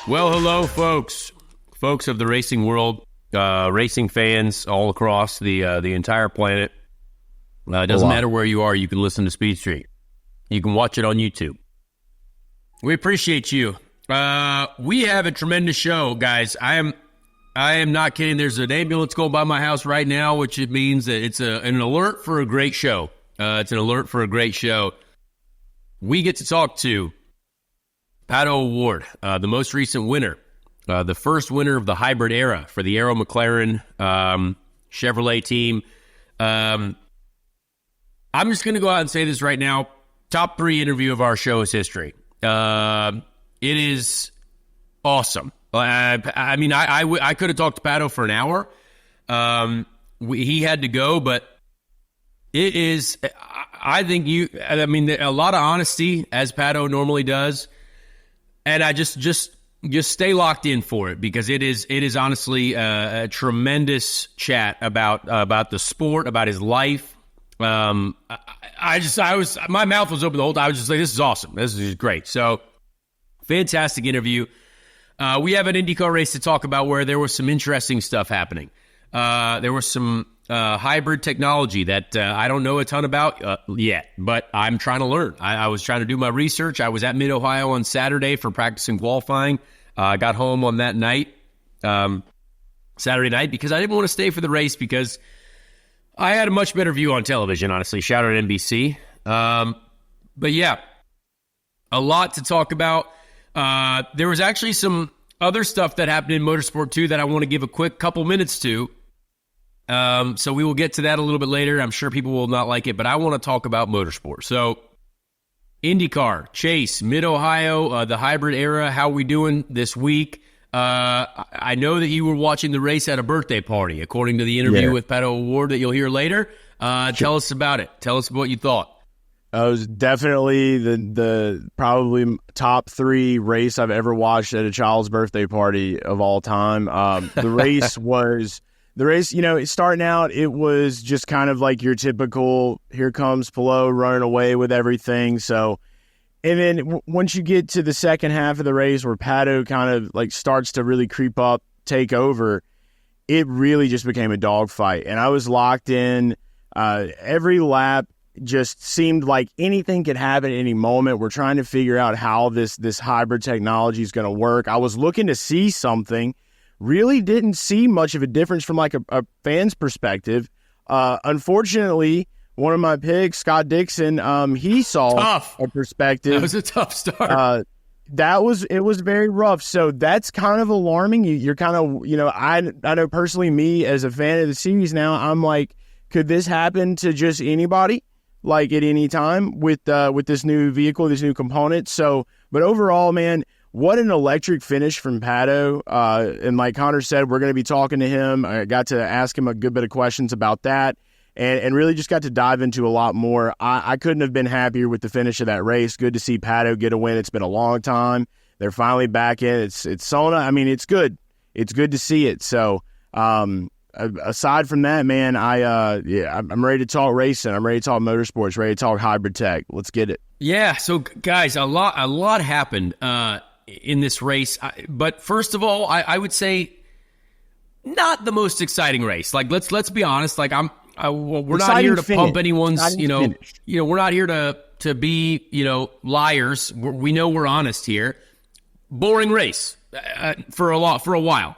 Well, hello, folks of the racing world, racing fans all across the entire planet. It doesn't matter where you are. You can listen to Speed Street. You can watch it on YouTube. We appreciate you. We have a tremendous show, guys. I am not kidding. There's an ambulance going by my house right now, which it means that it's an alert for a great show. It's an alert for a great show. We get to talk to Pato O'Ward, the most recent winner, the first winner of the hybrid era for the Arrow Mclaren Chevrolet team. I'm just going to go out and say this right now. Top 3 interview of our show's history. It is awesome. I could have talked to Pato for an hour. He had to go, but it is, I think a lot of honesty, as Pato normally does. And I just stay locked in for it, because it is honestly a tremendous chat about the sport, about his life. My mouth was open the whole time. I was just like, this is awesome. This is great. So fantastic interview. We have an IndyCar race to talk about where there was some interesting stuff happening. There was some hybrid technology that I don't know a ton about yet, but I'm trying to learn. I was trying to do my research. I was at Mid-Ohio on Saturday for practice and qualifying. I got home on that night, Saturday night, because I didn't want to stay for the race because I had a much better view on television, honestly. Shout out NBC. But yeah, a lot to talk about. There was actually some other stuff that happened in Motorsport too that I want to give a quick couple minutes to. So we will get to that a little bit later. I'm sure people will not like it, but I want to talk about Motorsport. So IndyCar, Chase, Mid-Ohio, the hybrid era, how we doing this week? I know that you were watching the race at a birthday party, according to the interview with Pato O'Ward that you'll hear later. Tell us about it. Tell us what you thought. It was definitely the probably top 3 race I've ever watched at a child's birthday party of all time. The race, starting out, it was just kind of like your typical, here comes Palou running away with everything. So, and then once you get to the second half of the race where Pato kind of like starts to really creep up, take over, it really just became a dogfight. And I was locked in. Every lap just seemed like anything could happen at any moment. We're trying to figure out how this hybrid technology is going to work. I was looking to see something. Really didn't see much of a difference from like a fan's perspective. Unfortunately, one of my picks, Scott Dixon, he saw a perspective. That was a tough start. It was very rough. So that's kind of alarming. You're kind of, I know personally, me as a fan of the series now, I'm like, could this happen to just anybody? Like at any time with this new vehicle, this new component. So, but overall, man, what an electric finish from Pato. And like Conor said, we're going to be talking to him. I got to ask him a good bit of questions about that and really just got to dive into a lot more. I couldn't have been happier with the finish of that race. Good to see Pato get a win. It's been a long time. They're finally back in. It's Sona. I mean, it's good. It's good to see it. So, aside from that, man, I'm ready to talk racing. I'm ready to talk motorsports, ready to talk hybrid tech. Let's get it. Yeah. So guys, a lot happened, in this race. But first of all, I would say not the most exciting race. Like, let's be honest. Like we're not here to pump anyone's, we're not here to be, liars. We know we're honest here. Boring race for a while.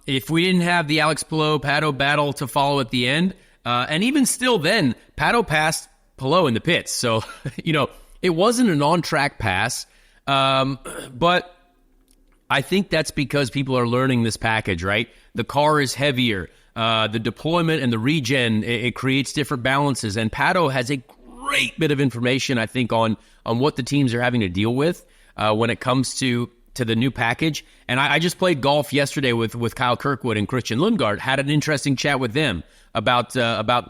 If we didn't have the Alex Palou-Pato battle to follow at the end, and even still then, Pato passed Palou in the pits. So, it wasn't an on-track pass, but I think that's because people are learning this package, right? The car is heavier. The deployment and the regen, it creates different balances. And Pato has a great bit of information, I think, on what the teams are having to deal with when it comes to the new package. And I just played golf yesterday with Kyle Kirkwood and Christian Lundgaard, had an interesting chat with them about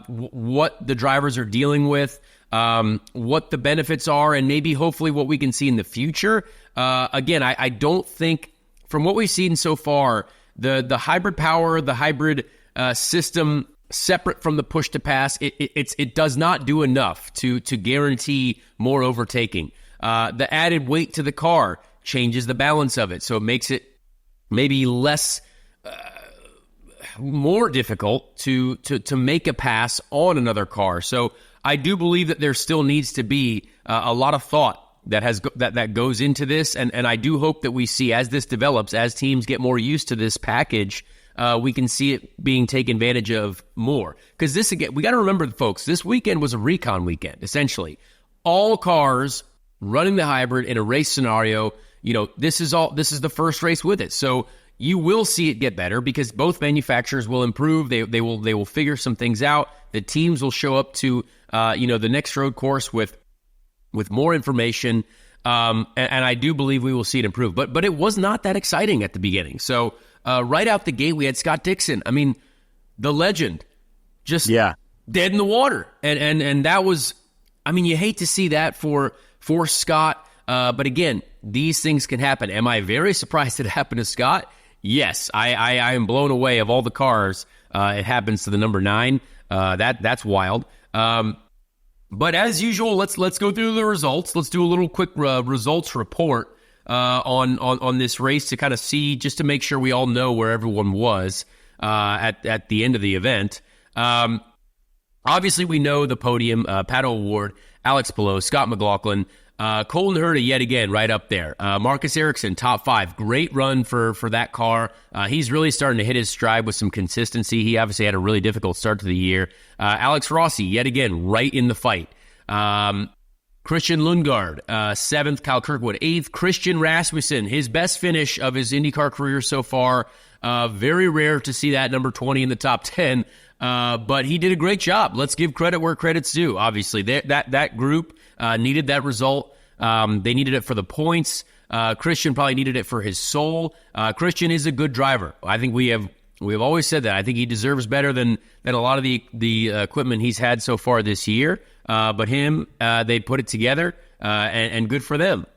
what the drivers are dealing with, what the benefits are, and maybe hopefully what we can see in the future. Again, I don't think, from what we've seen so far, the hybrid power, the hybrid system separate from the push to pass, it does not do enough to guarantee more overtaking. The added weight to the car changes the balance of it. So it makes it maybe less, more difficult to make a pass on another car. So I do believe that there still needs to be a lot of thought that goes into this, and I do hope that we see, as this develops, as teams get more used to this package, we can see it being taken advantage of more. Because this, again, we got to remember, folks, this weekend was a recon weekend, essentially. All cars running the hybrid in a race scenario. This is the first race with it. So you will see it get better because both manufacturers will improve. They will figure some things out. The teams will show up to the next road course with more information. And I do believe we will see it improve. But it was not that exciting at the beginning. So right out the gate, we had Scott Dixon. I mean, the legend, just dead in the water. And that was, I mean, you hate to see that for Scott. But again, these things can happen. Am I very surprised it happened to Scott? Yes, I am blown away. Of all the cars, it happens to the number 9. That's wild. But as usual, let's go through the results. Let's do a little quick results report on this race to kind of see, just to make sure we all know where everyone was at the end of the event. Obviously, we know the podium: Pato O'Ward, Alex Palou, Scott McLaughlin. Colton Herta yet again right up there. Marcus Ericsson, top 5. Great run for that car. He's really starting to hit his stride with some consistency. He obviously had a really difficult start to the year. Alex Rossi, yet again, right in the fight. Christian Lundgaard, 7th. Kyle Kirkwood, 8th. Christian Rasmussen, his best finish of his IndyCar career so far. Very rare to see that number 20 in the top 10. But he did a great job. Let's give credit where credit's due. Obviously, that group needed that result. They needed it for the points. Christian probably needed it for his soul. Christian is a good driver. I think we have always said that. I think he deserves better than a lot of the equipment he's had so far this year. But him, they put it together, and good for them.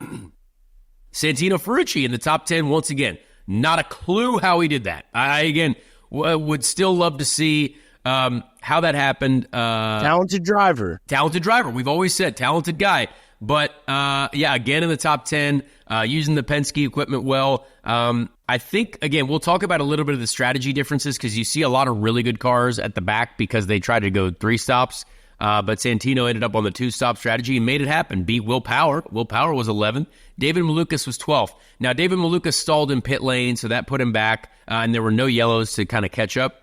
Santino Ferrucci in the top 10 once again. Not a clue how he did that. I again would still love to see how that happened. Talented driver. We've always said talented guy. But again in the top 10, using the Penske equipment well. I think, again, we'll talk about a little bit of the strategy differences because you see a lot of really good cars at the back because they tried to go 3 stops. But Santino ended up on the 2-stop strategy and made it happen. Beat Will Power. Will Power was 11th. David Malukas was 12th. Now, David Malukas stalled in pit lane, so that put him back, and there were no yellows to kind of catch up.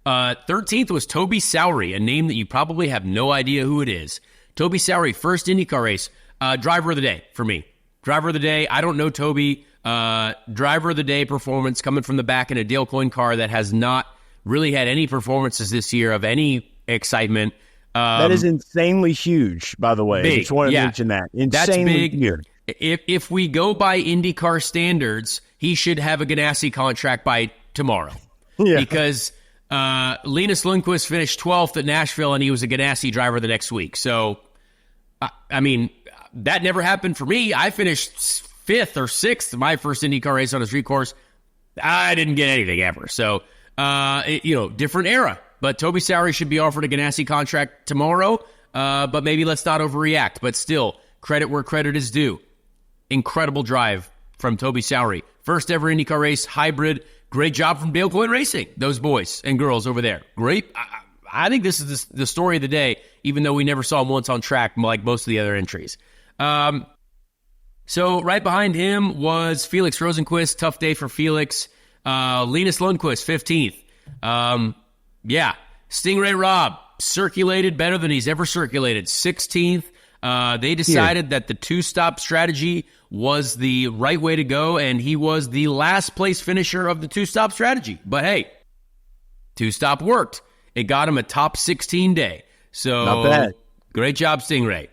13th was Toby Sowery, a name that you probably have no idea who it is. Toby Sowery, first IndyCar race. Driver of the day for me. Driver of the day. I don't know Toby. Driver of the day performance coming from the back in a Dale Coyne car that has not really had any performances this year of any excitement. That is insanely huge, by the way. Big, I just wanted to mention that. Insanely big. If we go by IndyCar standards, he should have a Ganassi contract by tomorrow. Because Linus Lundqvist finished 12th at Nashville, and he was a Ganassi driver the next week. So, I mean, that never happened for me. I finished 5th or 6th in my first IndyCar race on a street course. I didn't get anything ever. So, different era. But Toby Sowery should be offered a Ganassi contract tomorrow. But maybe let's not overreact. But still, credit where credit is due. Incredible drive from Toby Sowery. First ever IndyCar race, hybrid. Great job from Dale Coyne Racing, those boys and girls over there. Great. I think this is the story of the day, even though we never saw him once on track like most of the other entries. So right behind him was Felix Rosenqvist. Tough day for Felix. Linus Lundqvist, 15th. Stingray Robb circulated better than he's ever circulated. 16th. They decided that the 2-stop strategy was the right way to go, and he was the last place finisher of the 2-stop strategy. But hey, 2-stop worked. It got him a top 16 day. So not bad. Great job, Stingray,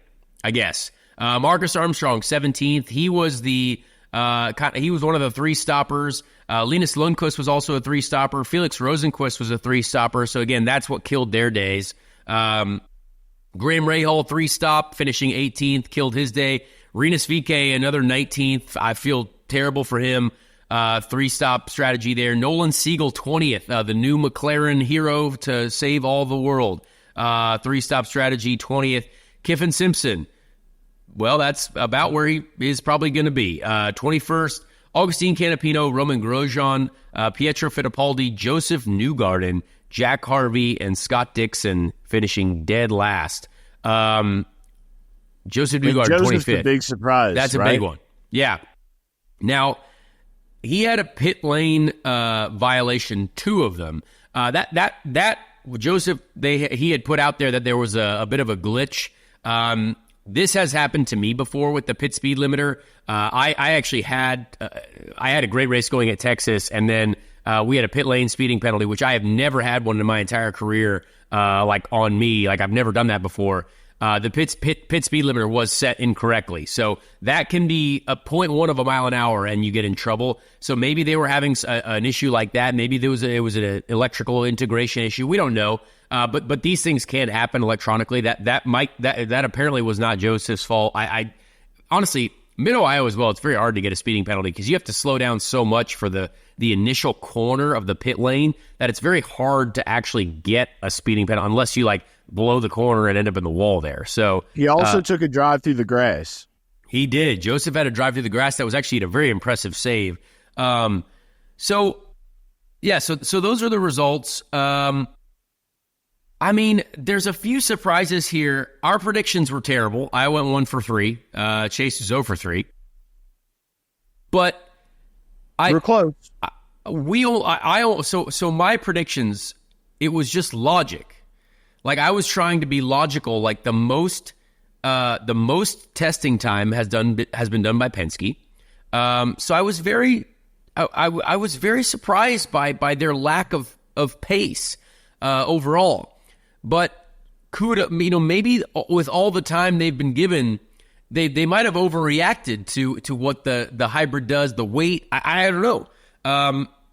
I guess. Marcus Armstrong, 17th. He was he was one of the 3-stoppers. Linus Lundqvist was also a 3-stopper. Felix Rosenqvist was a 3-stopper. So again, that's what killed their days. Graham Rahal, 3-stop, finishing 18th, killed his day. Rinus VeeKay, another 19th. I feel terrible for him. 3-stop strategy there. Nolan Siegel, 20th, the new McLaren hero to save all the world. 3-stop strategy, 20th. Kiffin Simpson, well, that's about where he is probably going to be. 21st, Augustine Canapino, Roman Grosjean, Pietro Fittipaldi, Joseph Newgarden, Jack Harvey, and Scott Dixon finishing dead last. Joseph Newgarden, 25th. A big surprise. That's a big one. Yeah. Now, he had a pit lane violation, 2 of them. That Joseph, he had put out there that there was a bit of a glitch. This has happened to me before with the pit speed limiter. I actually had a great race going at Texas, and then we had a pit lane speeding penalty, which I have never had one in my entire career. Like on me, like I've never done that before. The pit speed limiter was set incorrectly, so that can be a 0.1 of a mile an hour, and you get in trouble. So maybe they were having an issue like that. Maybe it was an electrical integration issue. We don't know. But these things can happen electronically. That apparently was not Joseph's fault. I honestly, Mid-Ohio as well, it's very hard to get a speeding penalty because you have to slow down so much for the initial corner of the pit lane that it's very hard to actually get a speeding penalty unless you like blow the corner and end up in the wall there. So he also took a drive through the grass. He did. Joseph had a drive through the grass that was actually a very impressive save. So those are the results. I mean, there's a few surprises here. Our predictions were terrible. I went 1 for 3. Chase is 0 for 3. But we're close. So my predictions, it was just logic. Like I was trying to be logical. Like the most testing time has been done by Penske. So I was very surprised by their lack of pace overall. But maybe with all the time they've been given, they might have overreacted to what the hybrid does, the weight. I don't know.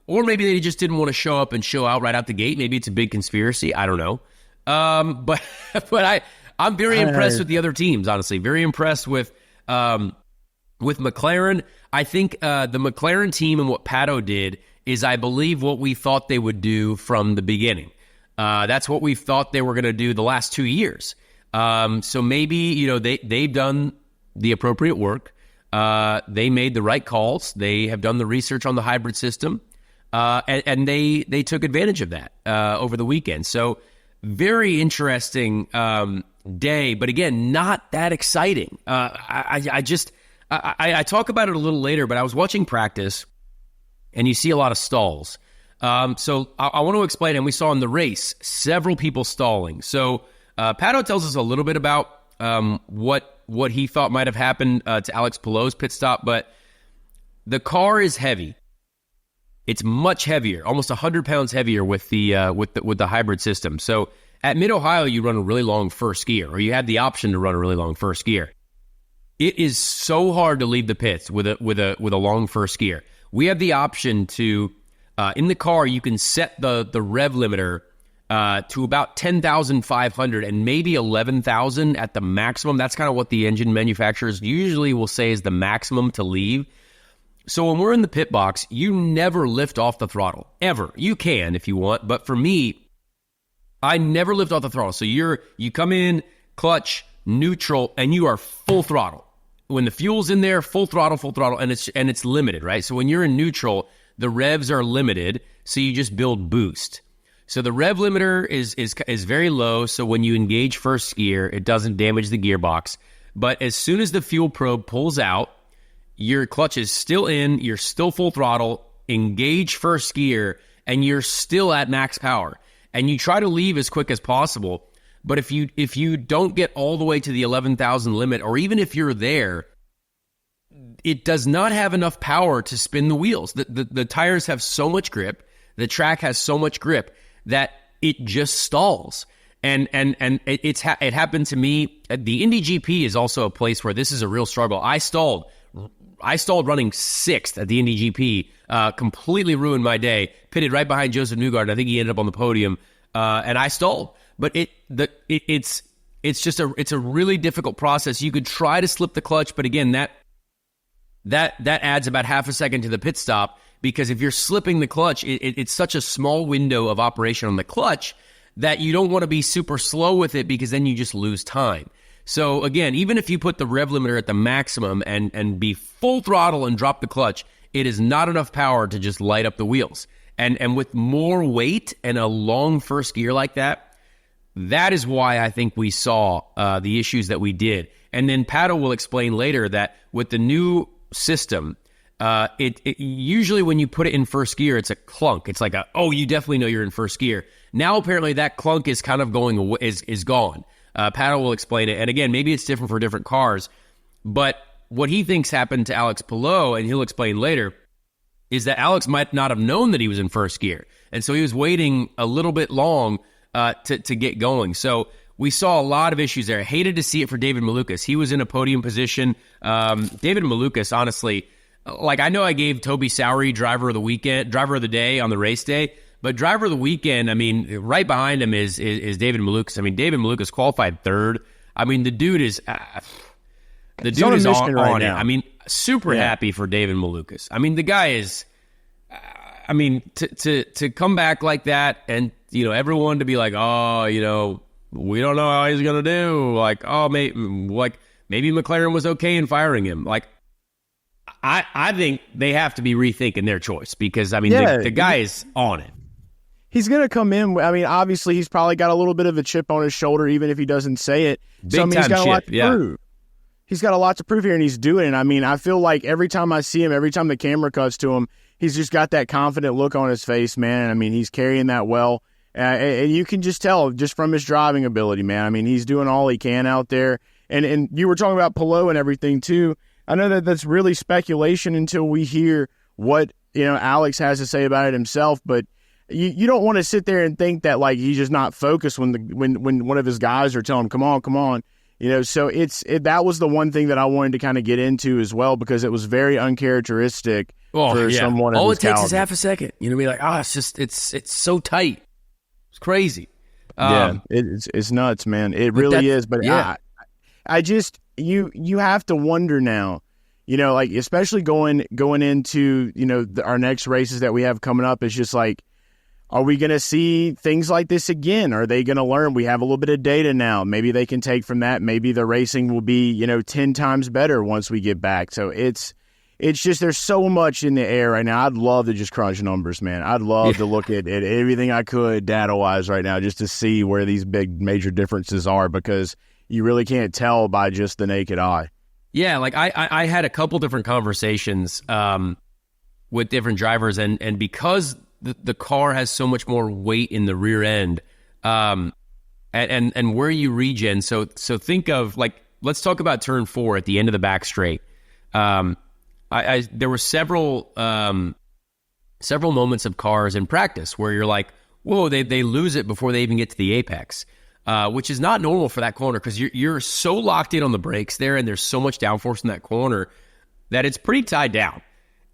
Or maybe they just didn't want to show up and show out right out the gate. Maybe it's a big conspiracy. I don't know. But I'm very impressed with the other teams. Honestly, very impressed with McLaren. I think the McLaren team and what Pato did is, I believe, what we thought they would do from the beginning. That's what we thought they were going to do the last 2 years. So maybe, they've done the appropriate work. They made the right calls. They have done the research on the hybrid system. And they took advantage of that over the weekend. So very interesting day, but again, not that exciting. I talk about it a little later, but I was watching practice, and you see a lot of stalls. So I want to explain, and we saw in the race, several people stalling. So Pato tells us a little bit about what he thought might have happened to Alex Palou's pit stop, but the car is heavy. It's much heavier, almost 100 pounds heavier with the hybrid system. So at Mid-Ohio, you run a really long first gear, or you had the option to run a really long first gear. It is so hard to leave the pits with a long first gear. We have the option to in the car, you can set the rev limiter to about 10,500 and maybe 11,000 at the maximum. That's kind of what the engine manufacturers usually will say is the maximum to leave. So when we're in the pit box, you never lift off the throttle, ever. You can if you want, but for me, I never lift off the throttle. So you come in, clutch, neutral, and you are full throttle. When the fuel's in there, full throttle, and it's limited, right? So when you're in neutral, the revs are limited, so you just build boost. So the rev limiter is very low, so when you engage first gear, it doesn't damage the gearbox. But as soon as the fuel probe pulls out, your clutch is still in, you're still full throttle, engage first gear, and you're still at max power. And you try to leave as quick as possible. But if you don't get all the way to the 11,000 limit, or even if you're there, it does not have enough power to spin the wheels. The tires have so much grip, the track has so much grip that it just stalls. And it happened to me. The Indy GP is also a place where this is a real struggle. I stalled running sixth at the Indy GP, completely ruined my day. Pitted right behind Joseph Newgarden. I think he ended up on the podium, and I stalled. But it's a really difficult process. You could try to slip the clutch, but again, that adds about half a second to the pit stop, because if you're slipping the clutch, it's such a small window of operation on the clutch that you don't want to be super slow with it, because then you just lose time. So again, even if you put the rev limiter at the maximum and be full throttle and drop the clutch, it is not enough power to just light up the wheels. And with more weight and a long first gear like that, that is why I think we saw the issues that we did. And then Pato will explain later that with the new system, it usually when you put it in first gear, it's a clunk. It's like you definitely know you're in first gear. Now apparently that clunk is kind of going away, is gone. Pato will explain it. And again, maybe it's different for different cars, but what he thinks happened to Alex Palou, and he'll explain later, is that Alex might not have known that he was in first gear. And so he was waiting a little bit long to get going. So we saw a lot of issues there. I hated to see it for David Malukas. He was in a podium position. David Malukas, honestly, like I know I gave Toby Sowery driver of the day on the race day, but driver of the weekend, I mean, right behind him is David Malukas. I mean, David Malukas qualified third. I mean, the dude is on right it. now. I mean, super happy for David Malukas. I mean, the guy is, I mean, to come back like that and, you know, everyone to be like, oh, you know, we don't know how he's going to do. Like, oh, maybe McLaren was okay in firing him. Like, I think they have to be rethinking their choice because, I mean, the guy is on it. He's going to come in. I mean, obviously, he's probably got a little bit of a chip on his shoulder, even if he doesn't say it. Big time he's got chip, a lot to prove. He's got a lot to prove here, and he's doing it. I mean, I feel like every time I see him, every time the camera cuts to him, he's just got that confident look on his face, man. I mean, he's carrying that well. And you can just tell just from his driving ability, man. I mean, he's doing all he can out there. And you were talking about Palou and everything, too. I know that that's really speculation until we hear what, you know, Alex has to say about it himself, but you don't want to sit there and think that, like, he's just not focused when one of his guys are telling him, come on. You know, so that was the one thing that I wanted to kind of get into as well because it was very uncharacteristic for someone. All it takes is half a second. You know, be like, it's so tight. It's crazy. It's nuts, man. It really is. But I just you have to wonder now. You know, like especially going into our next races that we have coming up. It's just like, are we going to see things like this again? Are they going to learn? We have a little bit of data now. Maybe they can take from that. Maybe the racing will be 10 times better once we get back. So it's just there's so much in the air right now. I'd love to just crunch numbers, man. I'd love to look at everything I could data-wise right now just to see where these big major differences are because you really can't tell by just the naked eye. Yeah, like I had a couple different conversations with different drivers, and because the car has so much more weight in the rear end, and where you regen. So think of like let's talk about turn 4 at the end of the back straight. There were several moments of cars in practice where you're like, whoa, they lose it before they even get to the apex, which is not normal for that corner because you're so locked in on the brakes there, and there's so much downforce in that corner that it's pretty tied down.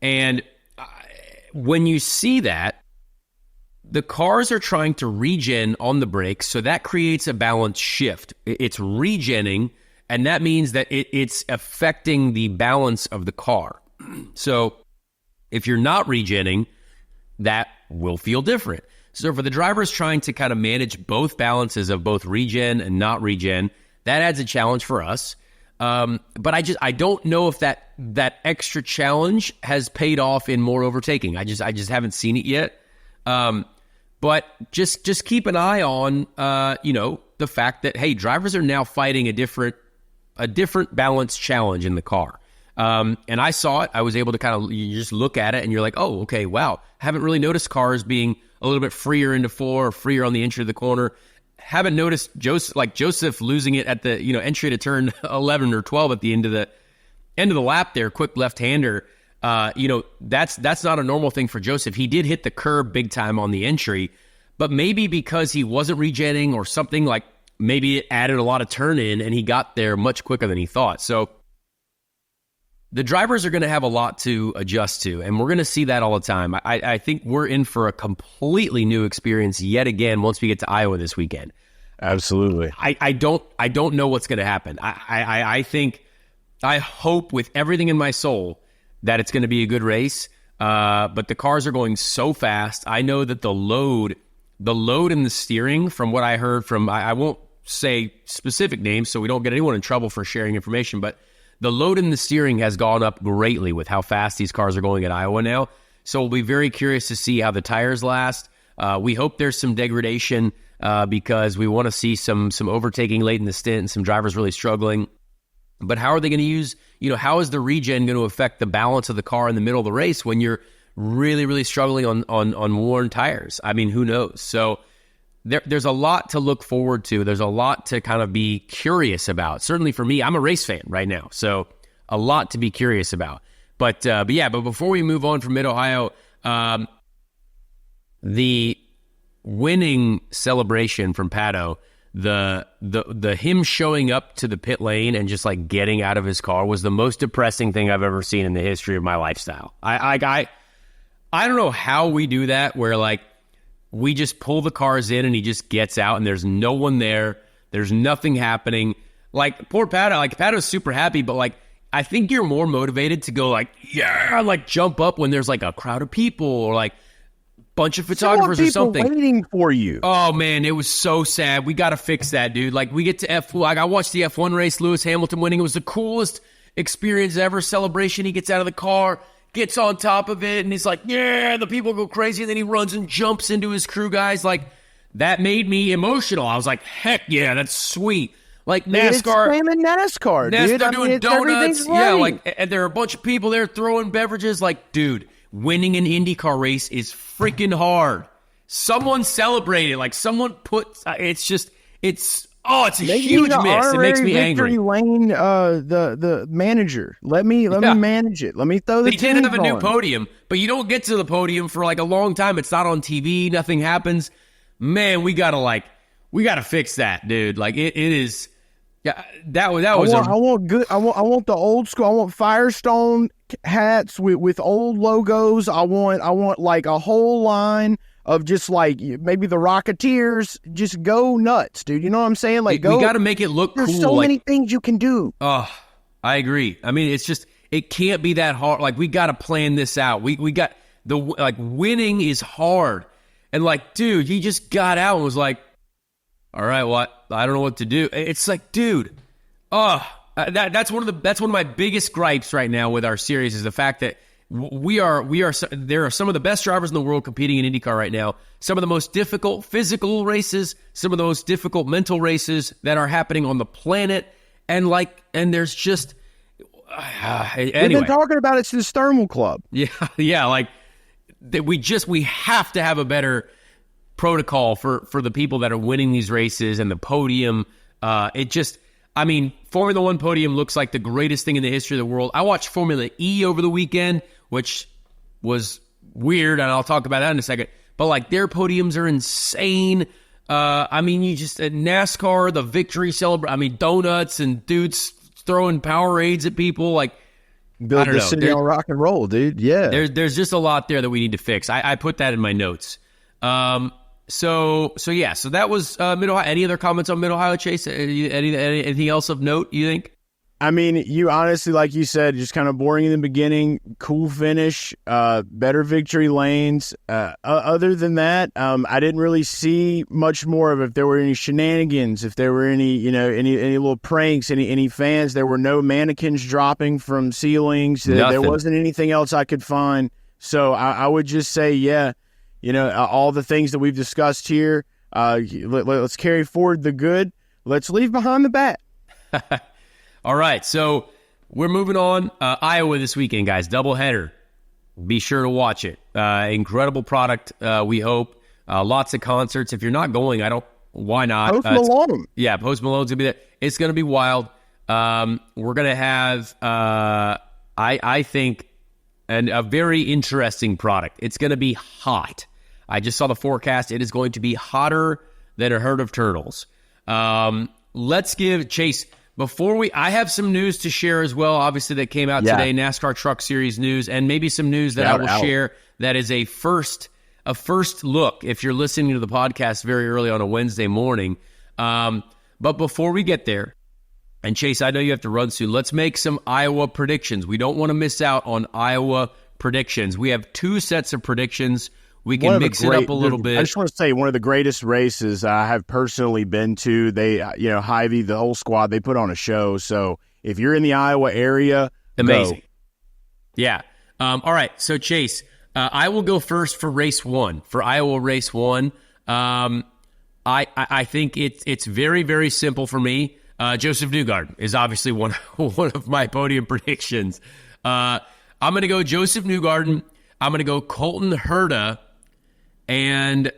And when you see that, the cars are trying to regen on the brakes, so that creates a balance shift. It's regenning, and that means that it's affecting the balance of the car. So if you're not regenning, that will feel different. So for the drivers trying to kind of manage both balances of both regen and not regen, that adds a challenge for us. But I don't know if that extra challenge has paid off in more overtaking. I just haven't seen it yet. But just keep an eye on the fact that hey, drivers are now fighting a different balance challenge in the car. And I saw it. I was able to you just look at it and you're like, oh, okay, wow. Haven't really noticed cars being a little bit freer into 4 or freer on the entry of the corner. Haven't noticed Joseph losing it at the entry to turn 11 or 12 at the end of the lap there, quick left-hander. That's not a normal thing for Joseph. He did hit the curb big time on the entry, but maybe because he wasn't regenning or something, like maybe it added a lot of turn in and he got there much quicker than he thought. So the drivers are going to have a lot to adjust to, and we're going to see that all the time. I think we're in for a completely new experience yet again once we get to Iowa this weekend. Absolutely. I don't know what's going to happen. I hope with everything in my soul that it's going to be a good race, but the cars are going so fast. I know that the load in the steering, from what I heard from, I won't say specific names so we don't get anyone in trouble for sharing information, but the load in the steering has gone up greatly with how fast these cars are going at Iowa now. So we'll be very curious to see how the tires last. We hope there's some degradation because we want to see some overtaking late in the stint and some drivers really struggling. But how are they going to use, how is the regen going to affect the balance of the car in the middle of the race when you're really, really struggling on worn tires? I mean, who knows? So there's a lot to look forward to. There's a lot to kind of be curious about. Certainly for me, I'm a race fan right now, so a lot to be curious about. But before we move on from Mid-Ohio, the winning celebration from Pato, the him showing up to the pit lane and just like getting out of his car was the most depressing thing I've ever seen in the history of my lifestyle. I don't know how we do that, where like we just pull the cars in and he just gets out and there's no one there. There's nothing happening. Like poor Pato, like Pato's super happy, but like I think you're more motivated to go like, yeah, like jump up when there's like a crowd of people or like bunch of photographers or something waiting for you. Oh man, it was so sad. We got to fix that, dude. Like we get to F1. Like I watched the F1 race, Lewis Hamilton winning. It was the coolest experience ever. Celebration. He gets out of the car, gets on top of it, and he's like, yeah, the people go crazy. And then he runs and jumps into his crew guys. Like that made me emotional. I was like, heck yeah, that's sweet. Like NASCAR, dude. They're doing donuts. Right. Yeah, like and there are a bunch of people there throwing beverages. Like, dude, winning an IndyCar race is freaking hard. Someone celebrated. Like someone put. It's a huge miss. It makes me angry. Lane, the manager. Let me manage it. Let me throw the. They did have a new podium, but you don't get to the podium for like a long time. It's not on TV. Nothing happens. Man, we gotta fix that, dude. Like it is. Yeah, that was. I want the old school. I want Firestone hats with old logos. I want like a whole line of just like maybe the Rocketeers. Just go nuts, dude. You know what I'm saying? Like we got to make it look cool. There's so many things you can do. Oh, I agree. I mean, it can't be that hard. Like we got to plan this out. We got winning is hard, and like, dude, he just got out and was like, all right, well, I don't know what to do. It's like, dude, that's one of my biggest gripes right now with our series is the fact that there are some of the best drivers in the world competing in IndyCar right now. Some of the most difficult physical races, some of the most difficult mental races that are happening on the planet, and there's just anyway. We've been talking about it since Thermal Club. Yeah, like we have to have a better protocol for the people that are winning these races and the podium. Formula One podium looks like the greatest thing in the history of the world. I watched Formula E over the weekend, which was weird, and I'll talk about that in a second. But like their podiums are insane. You just at NASCAR, the victory celebration. Donuts and dudes throwing Powerades at people. Like build the city on rock and roll, dude. Yeah, there's just a lot there that we need to fix. I put that in my notes. So that was Mid-Ohio. Any other comments on Mid-Ohio, Chase? Anything else of note, you think? I mean, you honestly, like you said, just kind of boring in the beginning, cool finish, better victory lanes. Other than that, I didn't really see much more of if there were any shenanigans, if there were any little pranks, any fans. There were no mannequins dropping from ceilings. There wasn't anything else I could find. So I would just say, yeah. All the things that we've discussed here, let's carry forward the good. Let's leave behind the bad. All right, so we're moving on. Iowa this weekend, guys. Doubleheader. Be sure to watch it. Incredible product, we hope. Lots of concerts. If you're not going, why not? Post Malone. Post Malone's going to be there. It's going to be wild. We're going to have, I think, a very interesting product. It's going to be hot. I just saw the forecast. It is going to be hotter than a herd of turtles. Let's give Chase, I have some news to share as well, obviously, that came out today, NASCAR Truck Series news, and maybe some news that I will share that is a first look if you're listening to the podcast very early on a Wednesday morning. But before we get there, and Chase, I know you have to run soon. Let's make some Iowa predictions. We don't want to miss out on Iowa predictions. We have two sets of predictions. We can mix it up a little bit. I just want to say one of the greatest races I have personally been to. They, Hy-Vee, the whole squad, they put on a show. So if you're in the Iowa area, amazing. Go. Yeah. All right. So Chase, I will go first for race 1, for Iowa race 1. I think it's very, very simple for me. Joseph Newgarden is obviously one of my podium predictions. I'm going to go Joseph Newgarden. I'm going to go Colton Herta, and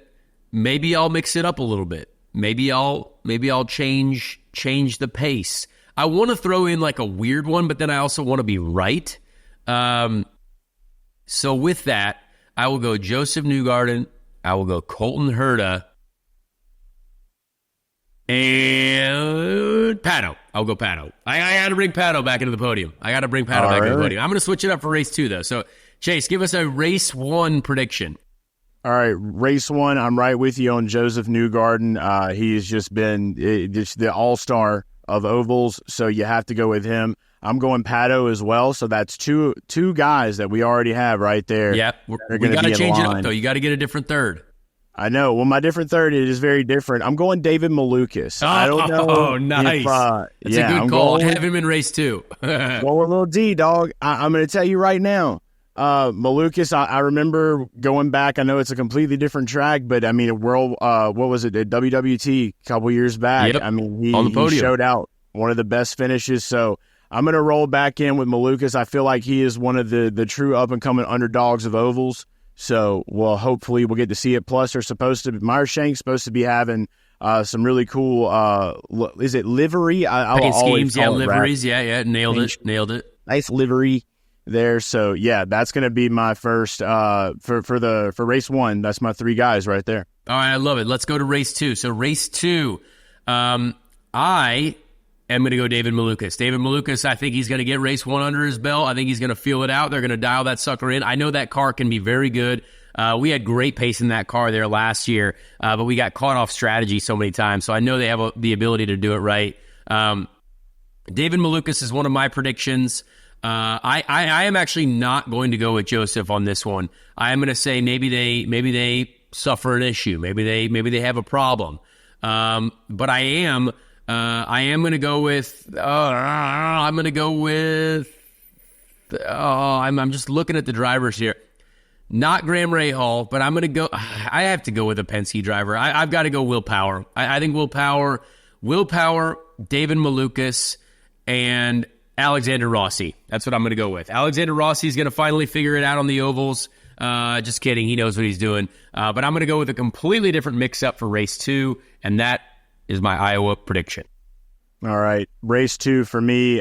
maybe I'll mix it up a little bit. Maybe I'll change the pace. I want to throw in like a weird one, but then I also want to be right. So with that, I will go Joseph Newgarden. I will go Colton Herta. And Pato. I'll go Pato. I got to bring Pato back into the podium. I'm going to switch it up for race 2, though. So, Chase, give us a race 1 prediction. All right, race 1, I'm right with you on Joseph Newgarden. He's just been just the all-star of ovals, so you have to go with him. I'm going Pato as well, so that's two guys that we already have right there. Yeah, we got to change it up, though. You got to get a different third. I know. Well, my different third is very different. I'm going David Malukas. I don't know. Oh, nice. That's a good call. I have him in race 2. Going with little D, dog. I'm going to tell you right now. Malukas, I remember going back. I know it's a completely different track, but I mean, a world, what was it, at WWT a couple years back? Yep. I mean, he showed out one of the best finishes. So I'm going to roll back in with Malukas. I feel like he is one of the true up-and-coming underdogs of ovals. So, hopefully we'll get to see it. Plus, Meyer-Shank's supposed to be having some really cool, is it livery? Paint schemes, liveries. Yeah, nailed it. Nice livery there. So, yeah, that's going to be my first, for race 1. That's my 3 guys right there. All right, I love it. Let's go to race 2. So, race 2, I am going to go David Malukas. David Malukas, I think he's going to get race 1 under his belt. I think he's going to feel it out. They're going to dial that sucker in. I know that car can be very good. We had great pace in that car there last year, but we got caught off strategy so many times. So I know they have the ability to do it right. David Malukas is one of my predictions. I am actually not going to go with Joseph on this one. I am going to say maybe they suffer an issue. Maybe they have a problem. But I am going to go with. I'm going to go with. I'm just looking at the drivers here. Not Graham Rahal, but I'm going to go. I have to go with a Penske driver. I've got to go Will Power. I think Will Power, David Malukas, and Alexander Rossi. That's what I'm going to go with. Alexander Rossi is going to finally figure it out on the ovals. Just kidding. He knows what he's doing. But I'm going to go with a completely different mix-up for race 2, and that is my Iowa prediction. All right. Race 2 for me,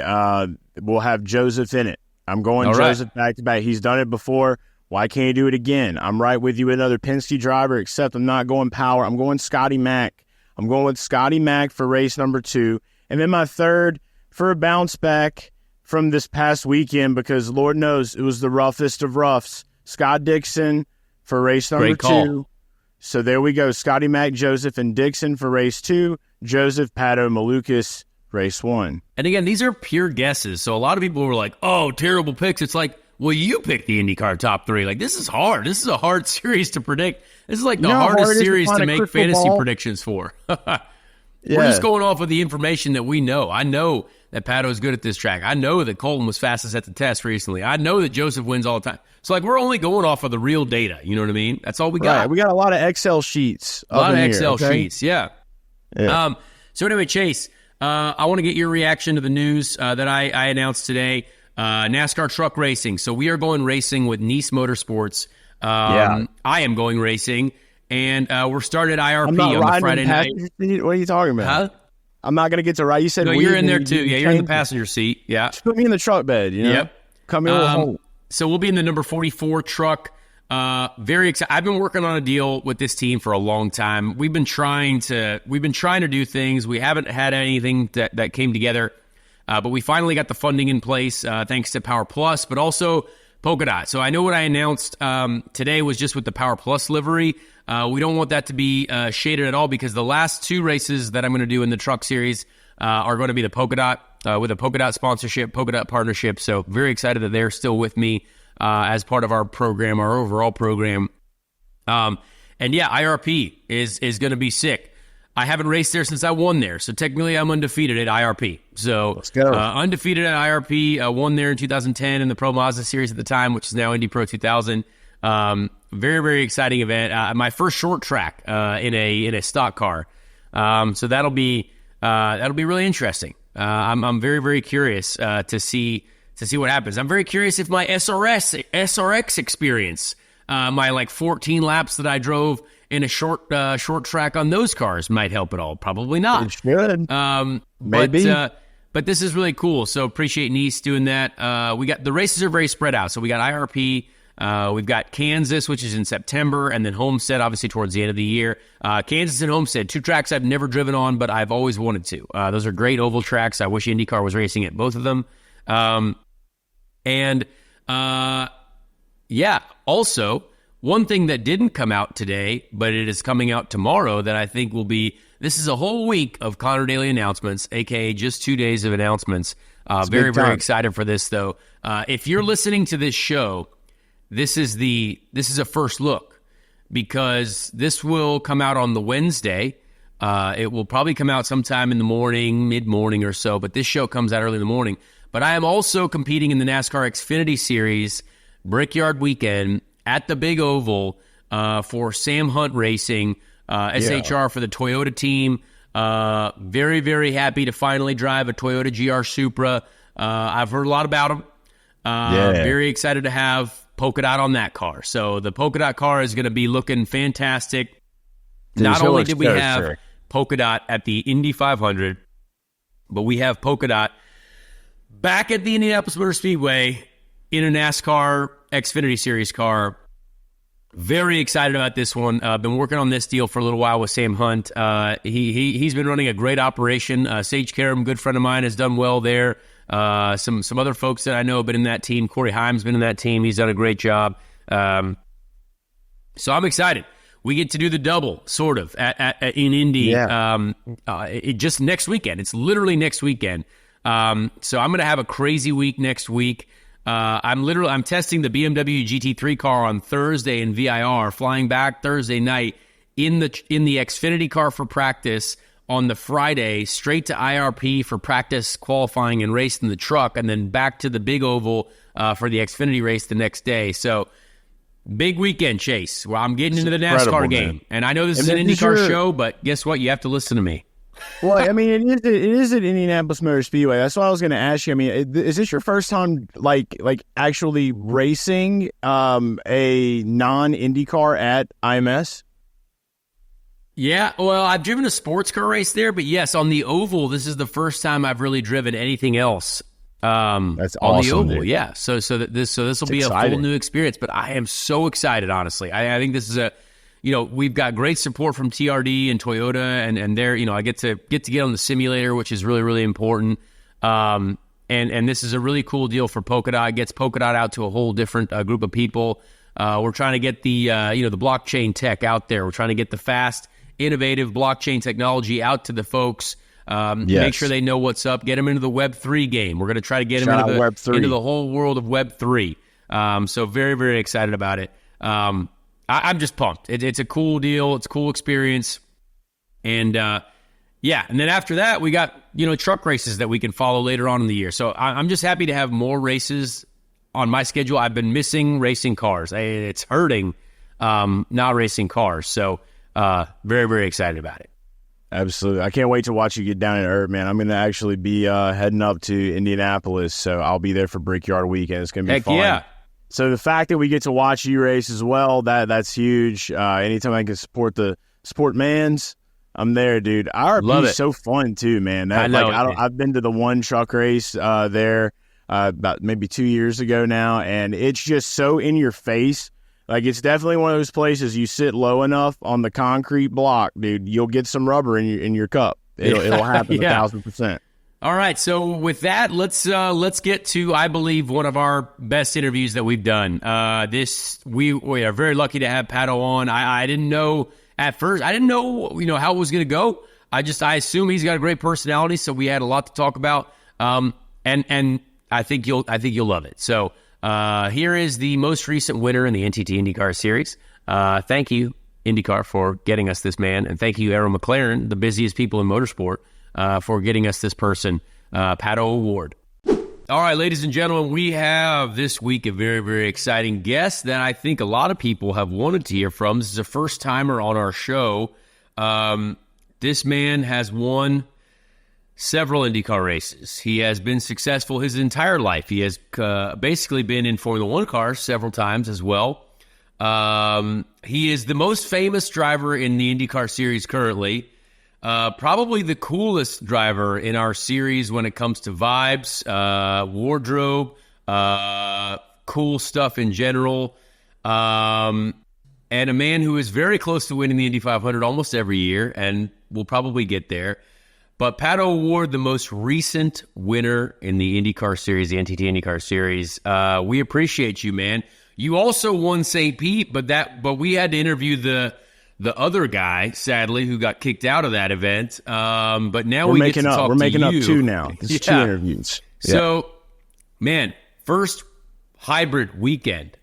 we'll have Joseph in it. I'm going all Joseph right. Back-to-back. He's done it before. Why can't he do it again? I'm right with you, another Penske driver, except I'm not going Power. I'm going Scotty Mack. I'm going with Scotty Mack for race number 2. And then my third for a bounce back from this past weekend, because Lord knows it was the roughest of roughs. Scott Dixon for race number 2. So there we go. Scotty Mack, Joseph, and Dixon for race 2. Joseph, Pato, Malukas, race 1. And again, these are pure guesses. So a lot of people were like, oh, terrible picks. It's like, well, you picked the IndyCar top 3. Like, this is hard. This is a hard series to predict. This is like the hardest series to make fantasy predictions for. We're just going off of the information that we know. I know that Pato is good at this track. I know that Colton was fastest at the test recently. I know that Joseph wins all the time. So, like, we're only going off of the real data. You know what I mean? That's all we got. Right. We got a lot of Excel sheets. A lot of Excel sheets, yeah. So, anyway, Chase, I want to get your reaction to the news that I announced today. NASCAR truck racing. So we are going racing with Nice Motorsports. I am going racing, and we're starting at IRP on the Friday night. What are you talking about? Huh? I'm not going to get to ride. You said no, you're in there too. Yeah, you're in the passenger seat. Yeah. Just put me in the truck bed. You know? Yep. Come in home. So we'll be in the number 44 truck. Very excited. I've been working on a deal with this team for a long time. We've been trying to do things. We haven't had anything that came together. But we finally got the funding in place thanks to Power Plus, but also Polka Dot. So I know what I announced today was just with the Power Plus livery. We don't want that to be shaded at all, because the last 2 races that I'm going to do in the truck series are going to be the Polka Dot with a Polka Dot sponsorship, Polka Dot partnership. So very excited that they're still with me as part of our program, our overall program. And yeah, IRP is going to be sick. I haven't raced there since I won there, so technically I'm undefeated at IRP. So let's go. Undefeated at IRP, won there in 2010 in the Pro Mazda Series at the time, which is now Indy Pro 2000. Very, very exciting event. My first short track in a stock car. So that'll be really interesting. I'm very, very curious to see what happens. I'm very curious if my SRX experience, my like 14 laps that I drove in a short track on those cars might help at all. Probably not. It should. Maybe. But this is really cool. So appreciate Nice doing that. We got the races are very spread out. So we got IRP. We've got Kansas, which is in September, and then Homestead, obviously, towards the end of the year. Kansas and Homestead, two tracks I've never driven on, but I've always wanted to. Those are great oval tracks. I wish IndyCar was racing at both of them. Also, one thing that didn't come out today, but it is coming out tomorrow that I think will be, this is a whole week of Conor Daly announcements, a.k.a. just 2 days of announcements. Very, very excited for this, though. If you're listening to this show, this is a first look, because this will come out on the Wednesday. It will probably come out sometime in the morning, mid-morning or so, but this show comes out early in the morning. But I am also competing in the NASCAR Xfinity Series Brickyard Weekend at the Big Oval for Sam Hunt Racing, SHR for the Toyota team. Very, very happy to finally drive a Toyota GR Supra. I've heard a lot about them. Very excited to have Polka Dot on that car. So the Polka Dot car is going to be looking fantastic. Dude, not only did we have Polka Dot at the Indy 500, but we have Polka Dot back at the Indianapolis Motor Speedway in a NASCAR Xfinity Series car. Very excited about this one. Been working on this deal for a little while with Sam Hunt. He's been running a great operation. Sage Karam, good friend of mine, has done well there. Some other folks that I know have been in that team. Corey Himes been in that team. He's done a great job. So I'm excited. We get to do the double, sort of, in Indy. Just next weekend. It's literally next weekend. So I'm going to have a crazy week next week. I'm testing the BMW GT3 car on Thursday in VIR, flying back Thursday night in the Xfinity car for practice on the Friday, straight to IRP for practice, qualifying, and racing the truck, and then back to the Big Oval for the Xfinity race the next day. So big weekend, Chase, where I'm getting into the NASCAR game. Man. And I know this is an IndyCar show, but guess what? You have to listen to me. Well, I mean, it is at Indianapolis Motor Speedway. That's what I was going to ask you. I mean, is this your first time, like actually racing a non-IndyCar at IMS? Yeah, well, I've driven a sports car race there, but yes, on the oval, this is the first time I've really driven anything else. That's awesome, on the oval, dude. Yeah. So this will be exciting. A full new experience. But I am so excited, honestly. I think this is we've got great support from TRD and Toyota, and they're, I get to get on the simulator, which is really, really important. And this is a really cool deal for Polka Dot. It gets Polka Dot out to a whole different group of people. We're trying to get the blockchain tech out there. We're trying to get the fast, innovative blockchain technology out to the folks. Make sure they know what's up. Get them into the Web3 game. We're going to try to get them into the whole world of Web3. So very, very excited about it. I'm just pumped. It's a cool deal. It's a cool experience. And and then after that, we got, truck races that we can follow later on in the year. So I'm just happy to have more races on my schedule. I've been missing racing cars. It's hurting not racing cars. So very, very excited about it. Absolutely. I can't wait to watch you get down in Herb, man. I'm going to actually be heading up to Indianapolis, so I'll be there for Brickyard Weekend. It's going to be fun. Yeah. So the fact that we get to watch you race as well, that's huge. Anytime I can support the sport mans, I'm there, dude. IRP is so fun too, man. I know. I've been to the one truck race there about maybe 2 years ago now, and it's just so in your face. Like, it's definitely one of those places you sit low enough on the concrete block, dude, you'll get some rubber in your cup. It'll happen 1,000%. All right, so with that, let's get to, I believe, one of our best interviews that we've done. We are very lucky to have Pato on. I didn't know at first. I didn't know how it was going to go. I assume he's got a great personality, so we had a lot to talk about. And I think you'll love it. So. Here is the most recent winner in the NTT IndyCar Series, Thank you, IndyCar, for getting us this man. And thank you, Arrow Mclaren, the busiest people in motorsport, for getting us this person, Pato O'Ward. All right, ladies and gentlemen, we have this week a very, very exciting guest that I think a lot of people have wanted to hear from. This is a first-timer on our show. This man has won several IndyCar races. He has been successful his entire life. He has basically been in Formula One cars several times as well. He is the most famous driver in the IndyCar series currently. Probably the coolest driver in our series when it comes to vibes, wardrobe, cool stuff in general. And a man who is very close to winning the Indy 500 almost every year and will probably get there. But Pato O'Ward, the most recent winner in the IndyCar series, the NTT IndyCar series. We appreciate you, man. You also won St. Pete, but we had to interview the other guy, sadly, who got kicked out of that event. But now we're making get to up. talk We're to making you. up two now. This is 2 interviews. So, man, first hybrid weekend.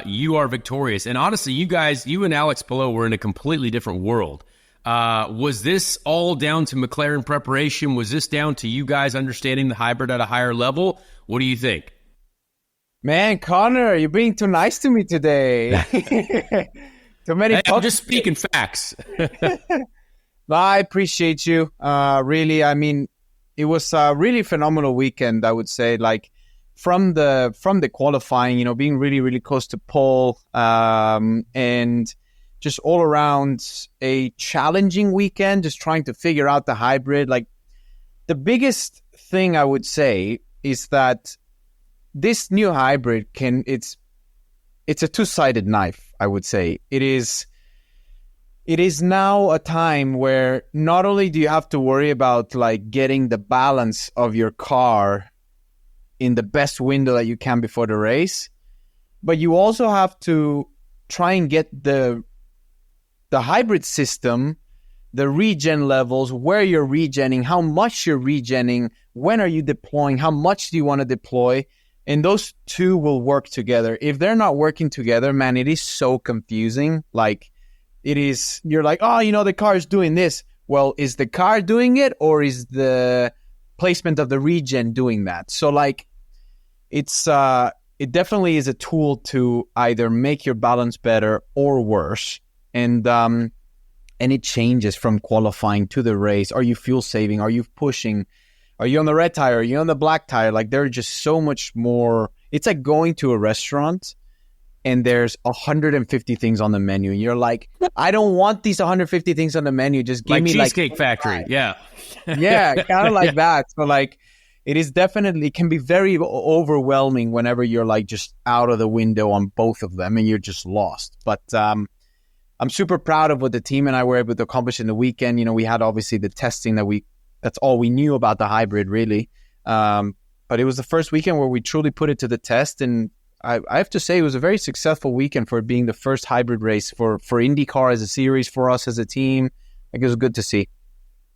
You are victorious. And honestly, you and Alex Palou were in a completely different world. Was this all down to McLaren preparation? Was this down to you guys understanding the hybrid at a higher level? What do you think? Man, Connor, you're being too nice to me today. Too many. I'm just speaking facts. I appreciate you. Really, I mean, it was a really phenomenal weekend, I would say. Like from the qualifying, being really, really close to pole, and just all around a challenging weekend, just trying to figure out the hybrid. Like the biggest thing I would say is that this new hybrid it's a two-sided knife, I would say. It is now a time where not only do you have to worry about like getting the balance of your car in the best window that you can before the race, but you also have to try and get the hybrid system, the regen levels, where you're regenning, how much you're regenning, when are you deploying, how much do you want to deploy? And those two will work together. If they're not working together, man, it is so confusing. Like it is, you're like, oh, the car is doing this. Well, is the car doing it or is the placement of the regen doing that? So like it definitely is a tool to either make your balance better or worse. And it changes from qualifying to the race. Are you fuel saving? Are you pushing? Are you on the red tire? Are you on the black tire? Like there are just so much more. It's like going to a restaurant and there's 150 things on the menu. And you're like, I don't want these 150 things on the menu. Just give me Cheesecake Factory. Yeah. Yeah, kind of like that. So like it can be very overwhelming whenever you're like just out of the window on both of them and you're just lost. But I'm super proud of what the team and I were able to accomplish in the weekend. We had obviously the testing that's all we knew about the hybrid really. But it was the first weekend where we truly put it to the test. And I have to say it was a very successful weekend for it being the first hybrid race for IndyCar as a series, for us as a team. It was good to see.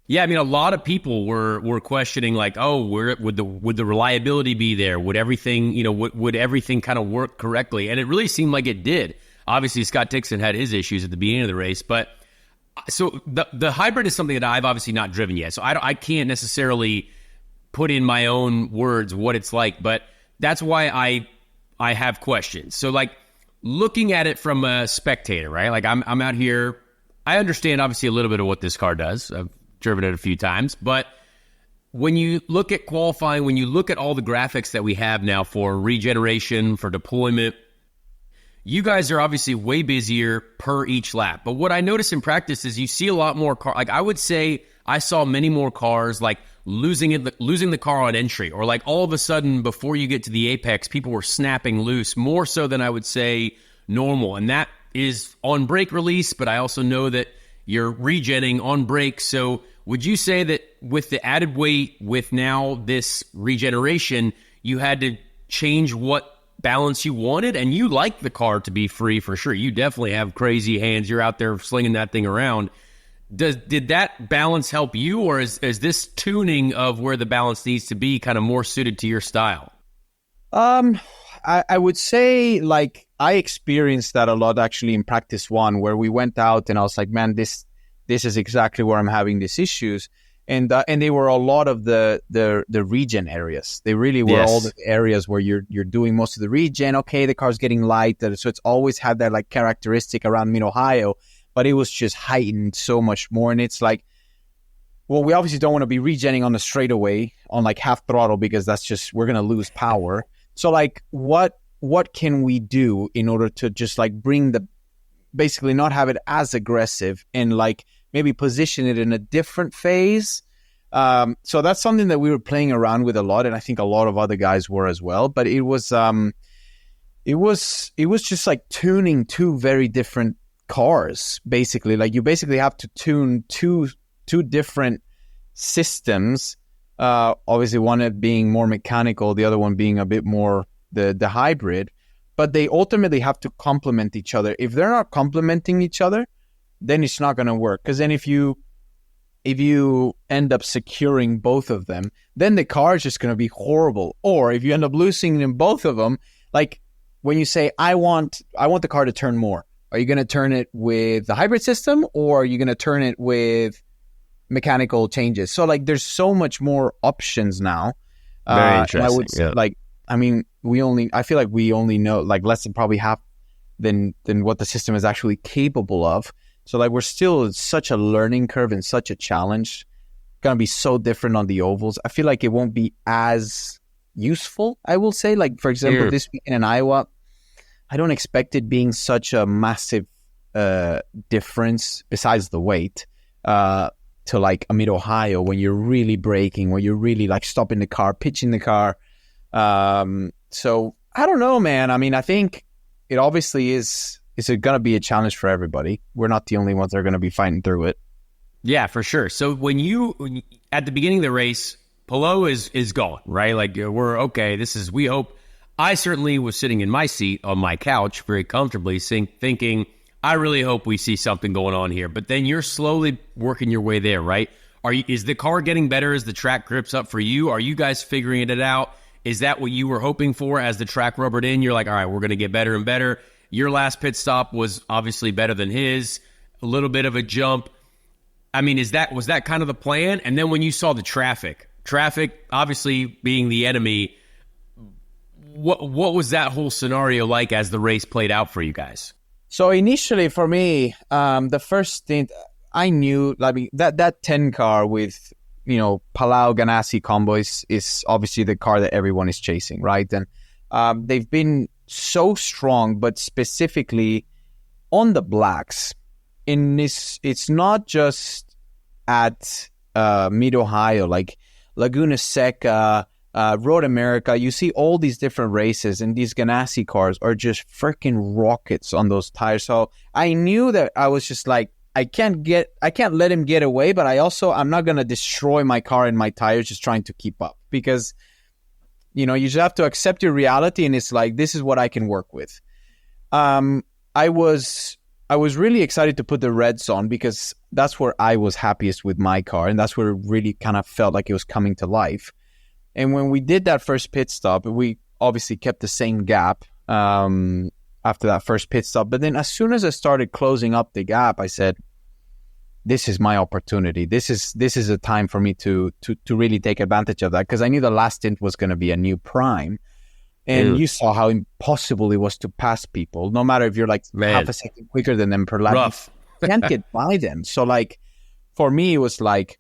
Yeah, I mean, a lot of people were questioning, like, oh, would the reliability be there? Would everything, would everything kind of work correctly? And it really seemed like it did. Obviously, Scott Dixon had his issues at the beginning of the race, but so the hybrid is something that I've obviously not driven yet, so I can't necessarily put in my own words what it's like, but that's why I have questions. So, like, looking at it from a spectator, right? Like, I'm out here. I understand, obviously, a little bit of what this car does. I've driven it a few times, but when you look at qualifying, when you look at all the graphics that we have now for regeneration, for deployment, you guys are obviously way busier per each lap. But what I notice in practice is you see a lot more cars. Like I would say I saw many more cars like losing the car on entry, or like all of a sudden before you get to the apex, people were snapping loose more so than I would say normal. And that is on brake release, but I also know that you're regenning on brake. So would you say that with the added weight, with now this regeneration, you had to change what balance you wanted? And you like the car to be free for sure. You definitely have crazy hands. You're out there slinging that thing around. Did that balance help you, or is this tuning of where the balance needs to be kind of more suited to your style? I would say like I experienced that a lot actually in practice one, where we went out and I was like, man, this is exactly where I'm having these issues. And they were a lot of the regen areas. They really were all the areas where you're doing most of the regen. Okay, the car's getting light, so it's always had that like characteristic around Mid-Ohio, but it was just heightened so much more. And it's like, well, we obviously don't want to be regenning on the straightaway on like half throttle, because that's just, we're gonna lose power. So like, what can we do in order to just like basically not have it as aggressive and like maybe position it in a different phase. So that's something that we were playing around with a lot, and I think a lot of other guys were as well. But it was just like tuning two very different cars, basically. Like you basically have to tune two different systems. Obviously, one being more mechanical, the other one being a bit more the hybrid. But they ultimately have to complement each other. If they're not complementing each other, then it's not going to work. Because then if you end up securing both of them, then the car is just going to be horrible. Or if you end up losing in both of them, like when you say, I want the car to turn more, are you going to turn it with the hybrid system, or are you going to turn it with mechanical changes? So like there's so much more options now. Very interesting. I would like, I mean, I feel like we only know like less than probably half than what the system is actually capable of. So like we're still in such a learning curve and such a challenge. Going to be so different on the ovals. I feel like it won't be as useful, I will say. Like, for example, this weekend in Iowa, I don't expect it being such a massive difference besides the weight to like a Mid-Ohio, when you're really braking, when you're really like stopping the car, pitching the car. So I don't know, man. I mean, I think it obviously is going to be a challenge for everybody. We're not the only ones that are going to be fighting through it. Yeah, for sure. So when you at the beginning of the race, Palou is gone, right? Like we're okay. We hope. I certainly was sitting in my seat on my couch very comfortably thinking, I really hope we see something going on here. But then you're slowly working your way there, right? Is the car getting better as the track grips up for you? Are you guys figuring it out? Is that what you were hoping for as the track rubbered in? You're like, all right, we're going to get better and better. Your last pit stop was obviously better than his, a little bit of a jump. I mean, was that kind of the plan? And then when you saw the traffic obviously being the enemy, what was that whole scenario like as the race played out for you guys? So initially for me, the first stint, I knew, I mean, that 10 car with, Palau Ganassi combo is obviously the car that everyone is chasing, right? And they've been so strong, but specifically on the blacks. It's not just at Mid-Ohio, like Laguna Seca, Road America. You see all these different races, and these Ganassi cars are just freaking rockets on those tires. So I knew that I was just like, I can't let him get away, but I'm not going to destroy my car and my tires just trying to keep up, because you just have to accept your reality, and it's like, this is what I can work with. I was really excited to put the reds on, because that's where I was happiest with my car, and that's where it really kind of felt like it was coming to life. And when we did that first pit stop, we obviously kept the same gap after that first pit stop. But then as soon as I started closing up the gap, I said, this is my opportunity. This is a time for me to really take advantage of that, because I knew the last stint was going to be a new prime. And you saw how impossible it was to pass people, no matter if you're like half a second quicker than them per lap. Rough. You can't get by them. So like, for me, it was like,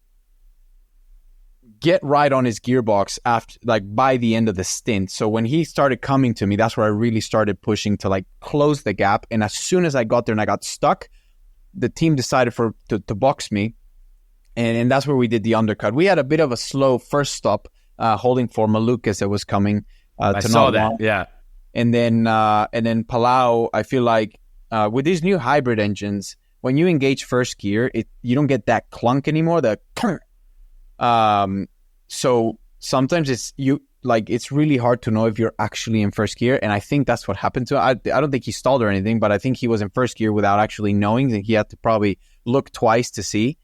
get right on his gearbox after, like, by the end of the stint. So when he started coming to me, that's where I really started pushing to like close the gap. And as soon as I got there and I got stuck, the team decided to box me, and that's where we did the undercut. We had a bit of a slow first stop, holding for Malukas that was coming. I saw that, yeah. And then Palau, I feel like with these new hybrid engines, when you engage first gear, you don't get that clunk anymore. So sometimes it's really hard to know if you're actually in first gear, and I think that's what happened to him. I don't think he stalled or anything, but I think he was in first gear without actually knowing that he had to probably look twice to see.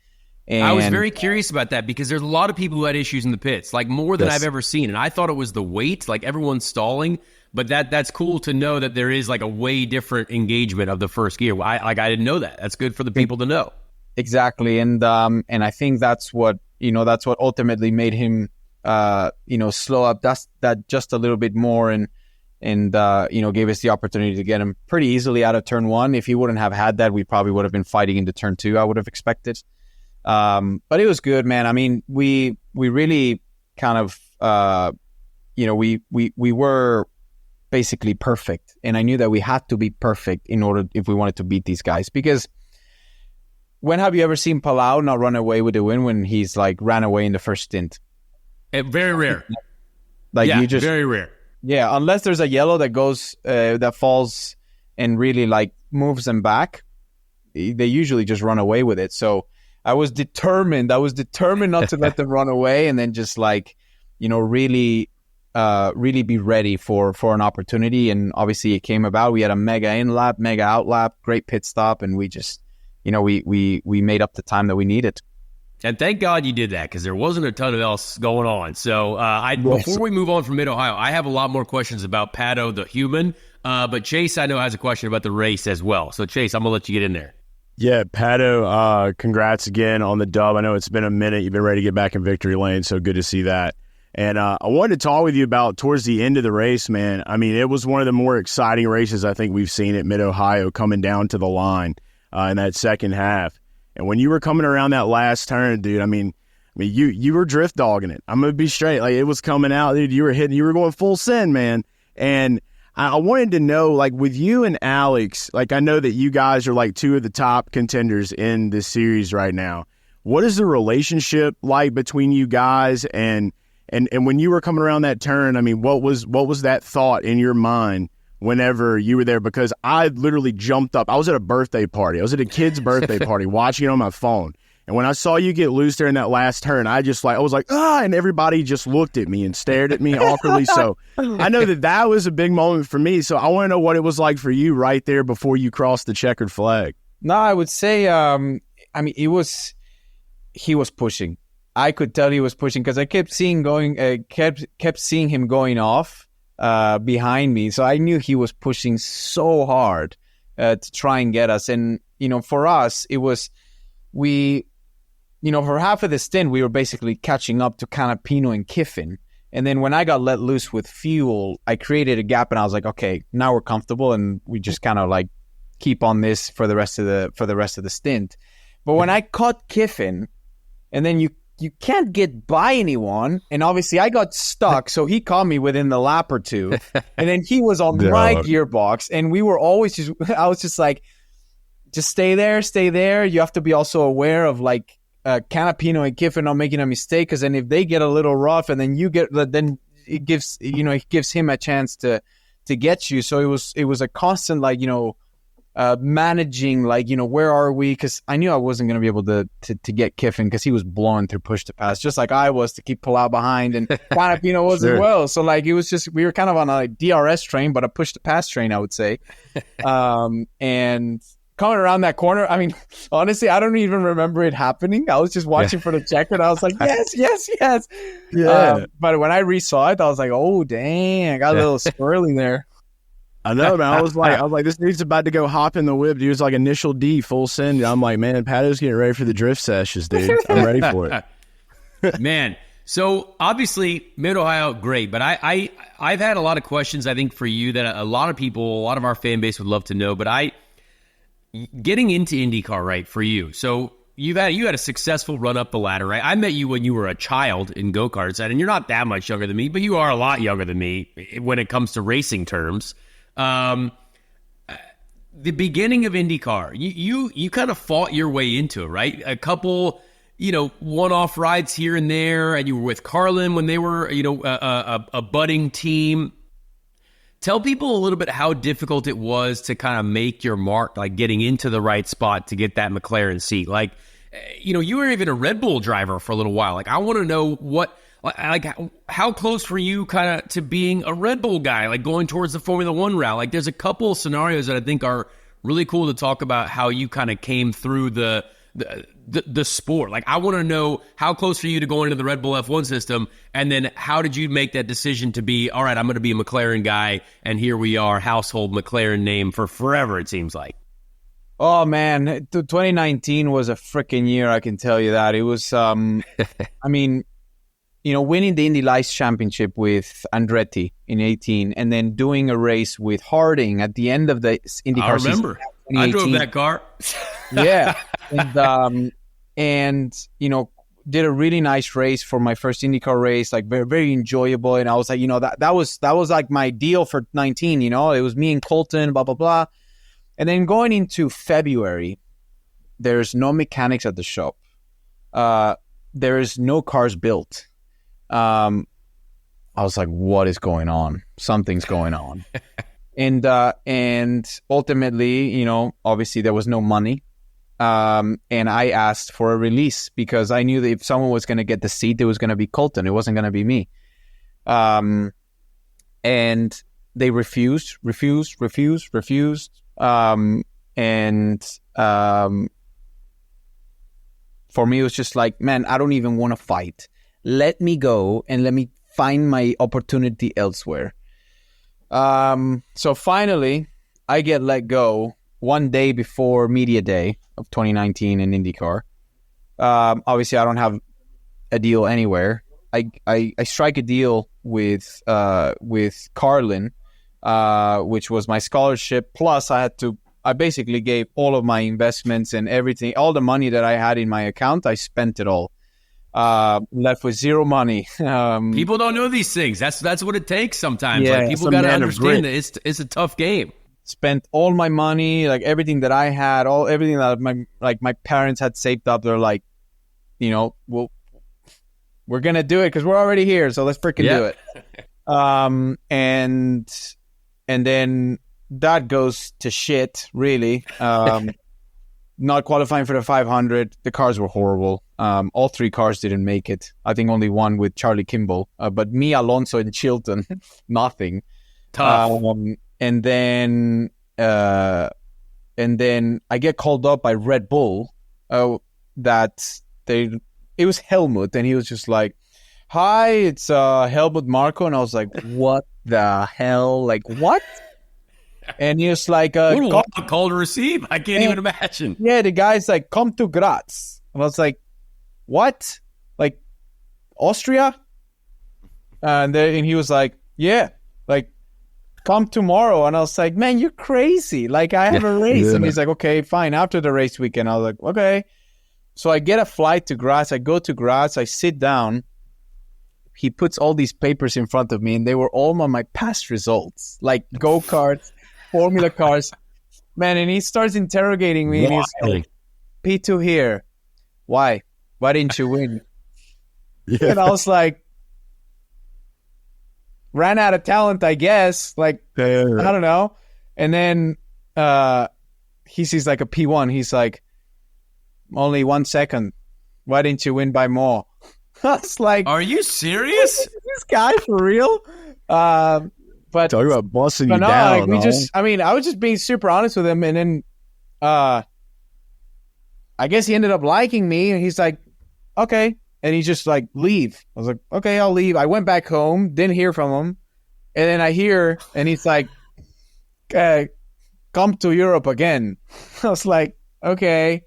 And I was very curious about that, because there's a lot of people who had issues in the pits, like more than I've ever seen. And I thought it was the weight, like everyone's stalling. But that's cool to know that there is like a way different engagement of the first gear. I didn't know that. That's good for the people to know. Exactly. And I think that's what ultimately made him, slow up that just a little bit more and gave us the opportunity to get him pretty easily out of turn one. If he wouldn't have had that, we probably would have been fighting into turn two, I would have expected. But it was good, man. I mean, we really kind of, we were basically perfect. And I knew that we had to be perfect if we wanted to beat these guys. Because when have you ever seen Palau not run away with the win when he's like ran away in the first stint? Very rare. Very rare. Yeah, unless there's a yellow that goes, that falls and really like moves them back, they usually just run away with it. So I was determined not to let them run away, and then just like, really be ready for an opportunity. And obviously it came about. We had a mega in lap, mega out lap, great pit stop, and we just, we made up the time that we needed. And thank God you did that, because there wasn't a ton of else going on. So before we move on from Mid-Ohio, I have a lot more questions about Pato, the human. But Chase, I know, has a question about the race as well. So Chase, I'm going to let you get in there. Yeah, Pato, congrats again on the dub. I know it's been a minute. You've been ready to get back in victory lane, so good to see that. And I wanted to talk with you about towards the end of the race, man. I mean, it was one of the more exciting races I think we've seen at Mid-Ohio, coming down to the line in that second half. And when you were coming around that last turn, dude, I mean, you were drift dogging it. I'm gonna be straight, like it was coming out, dude. You were going full send, man. And I wanted to know, like, with you and Alex, like, I know that you guys are like two of the top contenders in this series right now. What is the relationship like between you guys? And when you were coming around that turn, I mean, what was that thought in your mind whenever you were there? Because I literally jumped up. I was at a birthday party. I was at a kid's birthday party watching it on my phone. And when I saw you get loose there in that last turn, I was like, and everybody just looked at me and stared at me awkwardly. So I know that was a big moment for me. So I want to know what it was like for you right there before you crossed the checkered flag. No, I would say, he was pushing. I could tell he was pushing because I kept seeing him going off behind me. So I knew he was pushing so hard to try and get us. And, for us, it was, for half of the stint, we were basically catching up to Canapino and Kiffin. And then when I got let loose with fuel, I created a gap and I was like, okay, now we're comfortable and we just kind of like keep on this for the rest of the stint. But when I caught Kiffin, and then you can't get by anyone. And obviously I got stuck. So he caught me within the lap or two. And then he was on my gearbox. And we were always I was just like, just stay there. You have to be also aware of like Canapino and Kiffin not making a mistake. Because then if they get a little rough and then then it gives him a chance to get you. So it was a constant, like, managing, like, where are we? Because I knew I wasn't going to be able to get Kiffin because he was blowing through push to pass, just like I was, to keep Palau behind, and Canapino was as well. So like it was just, we were kind of on a DRS train, but a push to pass train, I would say. And coming around that corner, I mean, honestly, I don't even remember it happening. I was just watching for the checker, and I was like, yes. Yeah. But when I resaw it, I was like, oh dang, I got a little squirrely there. I know, man. I was like, this dude's about to go hop in the whip. Dude was like initial D, full send. I'm like, man, Pato's getting ready for the drift sessions, dude. I'm ready for it. Man, so obviously Mid-Ohio, great. But I've had a lot of questions, I think, for you that a lot of people, a lot of our fan base would love to know. But getting into IndyCar, right, for you. So you had a successful run up the ladder, right? I met you when you were a child in go-karts, and you're not that much younger than me, but you are a lot younger than me when it comes to racing terms. The beginning of IndyCar, you kind of fought your way into it, right? A couple, one-off rides here and there, and you were with Carlin when they were, a budding team. Tell people a little bit how difficult it was to kind of make your mark, like getting into the right spot to get that McLaren seat. Like, you were even a Red Bull driver for a little while. Like, I want to know how close were you kind of to being a Red Bull guy, like going towards the Formula One route? Like, there's a couple of scenarios that I think are really cool to talk about, how you kind of came through the the sport. Like, I want to know how close are you to going into the Red Bull F1 system, and then how did you make that decision to be, all right, I'm going to be a McLaren guy, and here we are, household McLaren name for forever, it seems like. Oh, man, 2019 was a freaking year, I can tell you that. It was, I mean, winning the Indy Lights Championship with Andretti in 18, and then doing a race with Harding at the end of the IndyCar season. I remember. I drove that car. Yeah. And did a really nice race for my first IndyCar race, like very, very enjoyable. And I was like, that was like my deal for 19, it was me and Colton, blah, blah, blah. And then going into February, there's no mechanics at the shop. There is no cars built. I was like, what is going on? Something's going on. And ultimately, obviously there was no money. And I asked for a release because I knew that if someone was going to get the seat, it was going to be Colton. It wasn't going to be me. And they refused. For me, it was just like, man, I don't even want to fight. Let me go and let me find my opportunity elsewhere. So finally, I get let go one day before media day of 2019 in IndyCar. Obviously, I don't have a deal anywhere. I strike a deal with Carlin, which was my scholarship. Plus, I basically gave all of my investments and everything, all the money that I had in my account. I spent it all. Left with zero money. People don't know these things. That's what it takes sometimes. Yeah, like, people got to understand that it's a tough game. Spent all my money, like everything that I had, everything that my parents had saved up. They're like, we're gonna do it because we're already here, so let's freaking do it. And then that goes to shit, really. Not qualifying for the 500. The cars were horrible. All three cars didn't make it. I think only one with Charlie Kimball. But me, Alonso, and Chilton, nothing. Tough. And then I get called up by Red Bull. It was Helmut, and he was just like, "Hi, it's Helmut Marko," and I was like, "What the hell? Like what?" And he was like, what a call to receive. I can't even imagine. Yeah, the guy's like, "Come to Graz." And I was like, "What? Like Austria?" And he was like, "Yeah, like come tomorrow." And I was like, "Man, you're crazy. Like I have a race." Yeah. And he's like, "Okay, fine." After the race weekend, I was like, "Okay." So I get a flight to Graz. I go to Graz. I sit down. He puts all these papers in front of me, and they were all on my past results, like go-karts, Formula cars. Man, and he starts interrogating me. And he's like, P2 here. Why? Why didn't you win? Yeah. And I was like, ran out of talent, I guess. Like, I don't know. And then he sees like a P1. He's like, only 1 second. Why didn't you win by more? I was like, are you serious? This guy for real? But talk about busting you down. Like I was just being super honest with him, and then I guess he ended up liking me, and he's like, okay, and he just like leave. I was like, okay, I'll leave. I went back home, didn't hear from him, and then I hear, and he's like, come to Europe again. I was like, okay.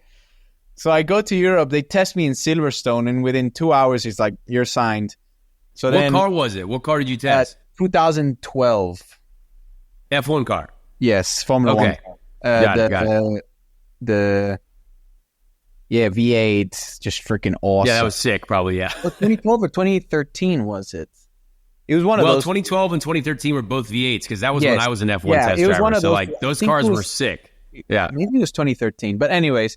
So I go to Europe. They test me in Silverstone, and within 2 hours, he's like, "You're signed." So what car was it? What car did you test? 2012 F1 car. Yes, Formula One. Got it. The V8, just freaking awesome. Yeah, that was sick. Probably, yeah. 2012 or 2013 was it? It was one of those. 2012 and 2013 were both V8s because that was when I was an F1 test it was driver. One of so those, like those cars were sick. Yeah, maybe it was 2013. But anyways,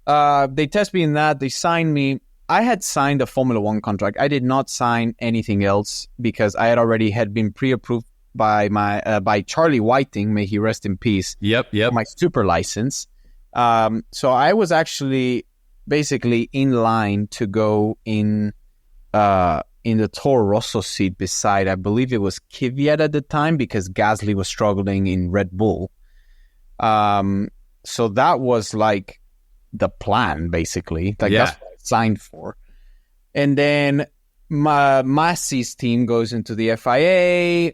they test me in that. They signed me. I had signed a Formula One contract. I did not sign anything else because I had already been pre-approved by by Charlie Whiting, may he rest in peace. Yep. For my super license. So I was actually basically in line to go in the Toro Rosso seat beside, I believe it was Kvyat at the time, because Gasly was struggling in Red Bull. So that was like the plan, basically. Like, that's what I signed for. And then Massey's team goes into the FIA.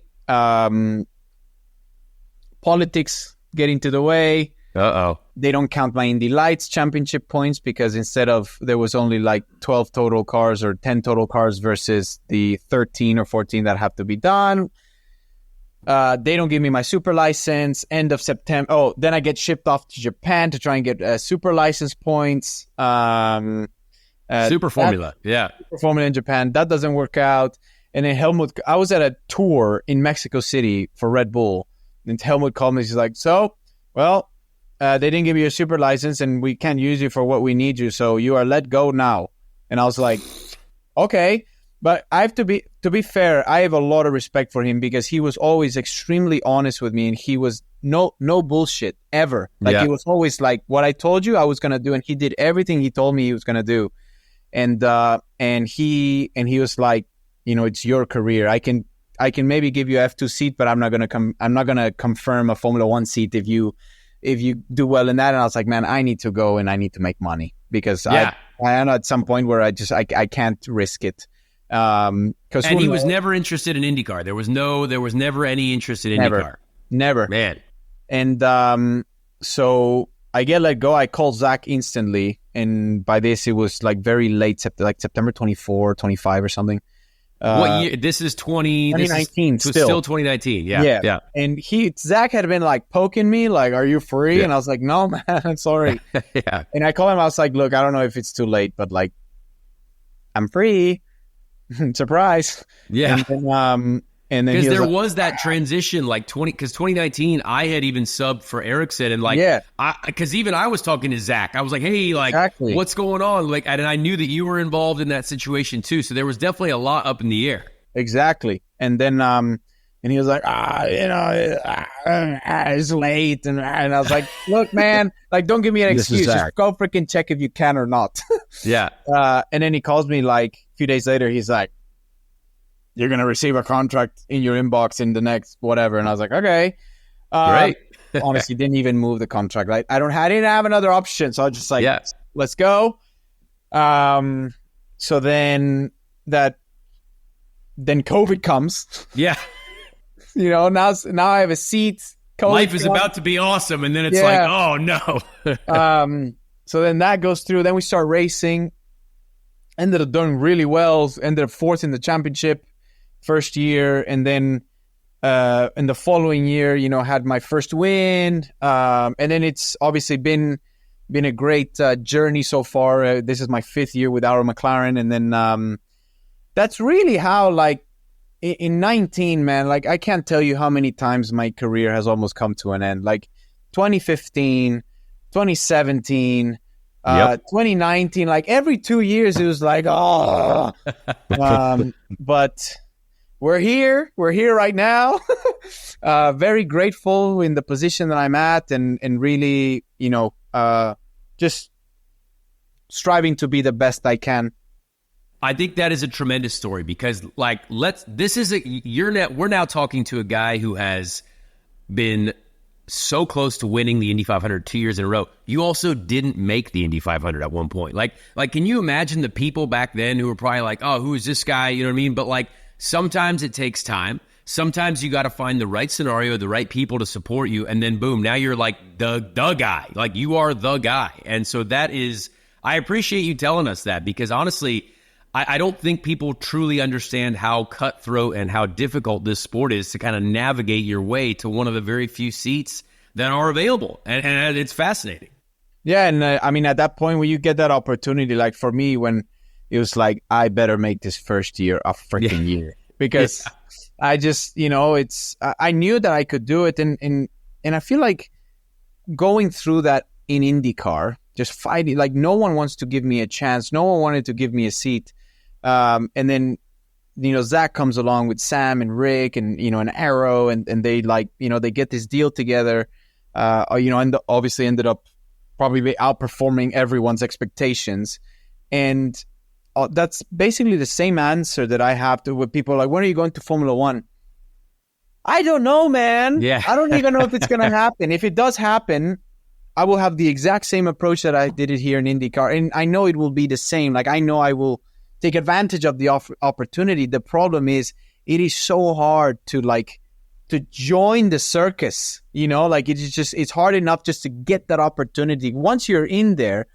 Politics get into the way. They don't count my Indy Lights championship points because instead of, there was only like 12 total cars or 10 total cars versus the 13 or 14 that have to be done. They don't give me my super license. End of September. Oh, then I get shipped off to Japan to try and get super license points. Super Formula. Super Formula in Japan. That doesn't work out. And then Helmut, I was at a tour in Mexico City for Red Bull. And Helmut called me. He's like, so, well, they didn't give you a super license and we can't use you for what we need you. So you are let go now. And I was like, okay. But I have to be fair, I have a lot of respect for him because he was always extremely honest with me and he was no bullshit ever. Like he was always like, what I told you I was going to do. And he did everything he told me he was going to do. And he was like, you know, it's your career. I can maybe give you F2 seat, but I'm not going to confirm a Formula 1 seat if you do well in that. And I was like, man, I need to go and I need to make money because I am at some point where I can't risk it. And he was never interested in IndyCar. There was never any interest in IndyCar. Never. Man. And so I get let go. I call Zach instantly. And by this, it was like very late, like September 24, 25 or something. What year? This is 2019 still 2019. Yeah. And Zach had been like poking me, like, are you free? Yeah. And I was like, no, man, I'm sorry. Yeah. And I called him. I was like, look, I don't know if it's too late, but like, I'm free. Surprise. Yeah. And then because there was that transition, like 2019, I had even subbed for Ericsson, and like, because even I was talking to Zach, I was like, hey, like, what's going on? Like, and I knew that you were involved in that situation too, so there was definitely a lot up in the air. Exactly. And then, and he was like, it's late, and I was like, look, man, like, don't give me an excuse. Just go freaking check if you can or not. Yeah. And then he calls me like a few days later. He's like, you're going to receive a contract in your inbox in the next whatever. And I was like, okay. Great. Honestly, didn't even move the contract. Right? I didn't have another option. So I was just like, let's go. So then COVID comes. Yeah. You know, now I have a seat. COVID Life is about to be awesome. And then it's like, oh no. So then that goes through. Then we start racing. Ended up doing really well. Ended up fourth in the championship first year. And then in the following year, you know, had my first win. And then it's obviously been a great journey so far. This is my fifth year with Arrow Mclaren. And then that's really how, like, in 19, man, like, I can't tell you how many times my career has almost come to an end. Like 2015, 2017, 2019, like every 2 years it was like, oh, but we're here right now. Very grateful in the position that I'm at and really, you know, just striving to be the best I can. I think that is a tremendous story because, like, we're now talking to a guy who has been so close to winning the Indy 500 2 years in a row. You also didn't make the Indy 500 at one point. Like, can you imagine the people back then who were probably like, oh, who is this guy? You know what I mean? But like, sometimes it takes time. Sometimes you got to find the right scenario, the right people to support you. And then boom, now you're like the guy, like you are the guy. And so I appreciate you telling us that because honestly, I don't think people truly understand how cutthroat and how difficult this sport is to kind of navigate your way to one of the very few seats that are available. And it's fascinating. Yeah. And I mean, at that point when you get that opportunity, like for me, when it was like, I better make this first year a freaking year because I just, you know, I knew that I could do it. And I feel like going through that in IndyCar, just fighting, like no one wants to give me a chance. No one wanted to give me a seat. And then, you know, Zach comes along with Sam and Rick and, you know, an Arrow and they like, you know, they get this deal together, you know, and obviously ended up probably outperforming everyone's expectations. And that's basically the same answer that I have to when people are like, when are you going to Formula One? I don't know, man. Yeah. I don't even know if it's going to happen. If it does happen, I will have the exact same approach that I did it here in IndyCar, and I know it will be the same. Like, I know I will take advantage of the opportunity. The problem is, it is so hard to join the circus. Like, it's hard enough just to get that opportunity. Once you're in there,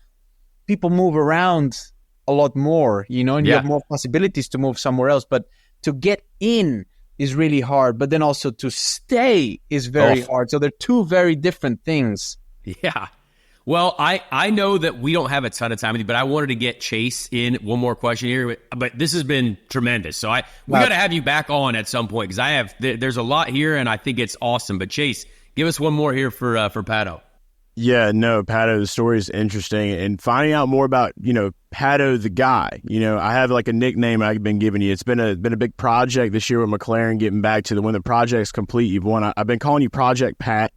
people move around a lot more, and you have more possibilities to move somewhere else. But to get in is really hard. But then also to stay is very hard. So they're two very different things. Yeah. Well, I know that we don't have a ton of time with you, but I wanted to get Chase in one more question here. But this has been tremendous. So we got to have you back on at some point, because there's a lot here, and I think it's awesome. But Chase, give us one more here for Pato. Yeah, no, Pato, the story is interesting, and finding out more about, Pato the guy. I have like a nickname I've been giving you. It's been a big project this year with McLaren, getting back to when the project's complete. You've won. I've been calling you Project Pat.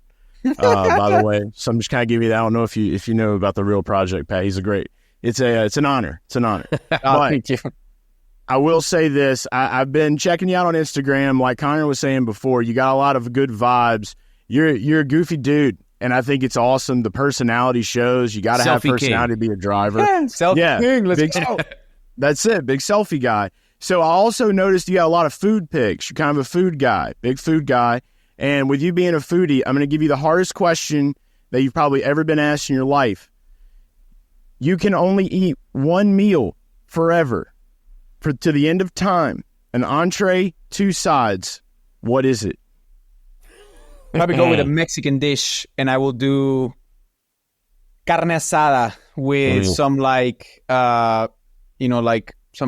By the way, so I'm just kind of giving you that. I don't know if you know about the real Project Pat. He's it's an honor. It's an honor. Thank you. I will say this. I've been checking you out on Instagram. Like Conor was saying before, you got a lot of good vibes. You're a goofy dude, and I think it's awesome. The personality shows. You got to have personality to be a driver. Selfie king. Let's go. That's it. Big selfie guy. So I also noticed you got a lot of food pics. You're kind of a food guy, big food guy. And with you being a foodie, I'm going to give you the hardest question that you've probably ever been asked in your life. You can only eat one meal forever, to the end of time. An entree, 2 sides. What is it? Probably go with a Mexican dish, and I will do carne asada with some like some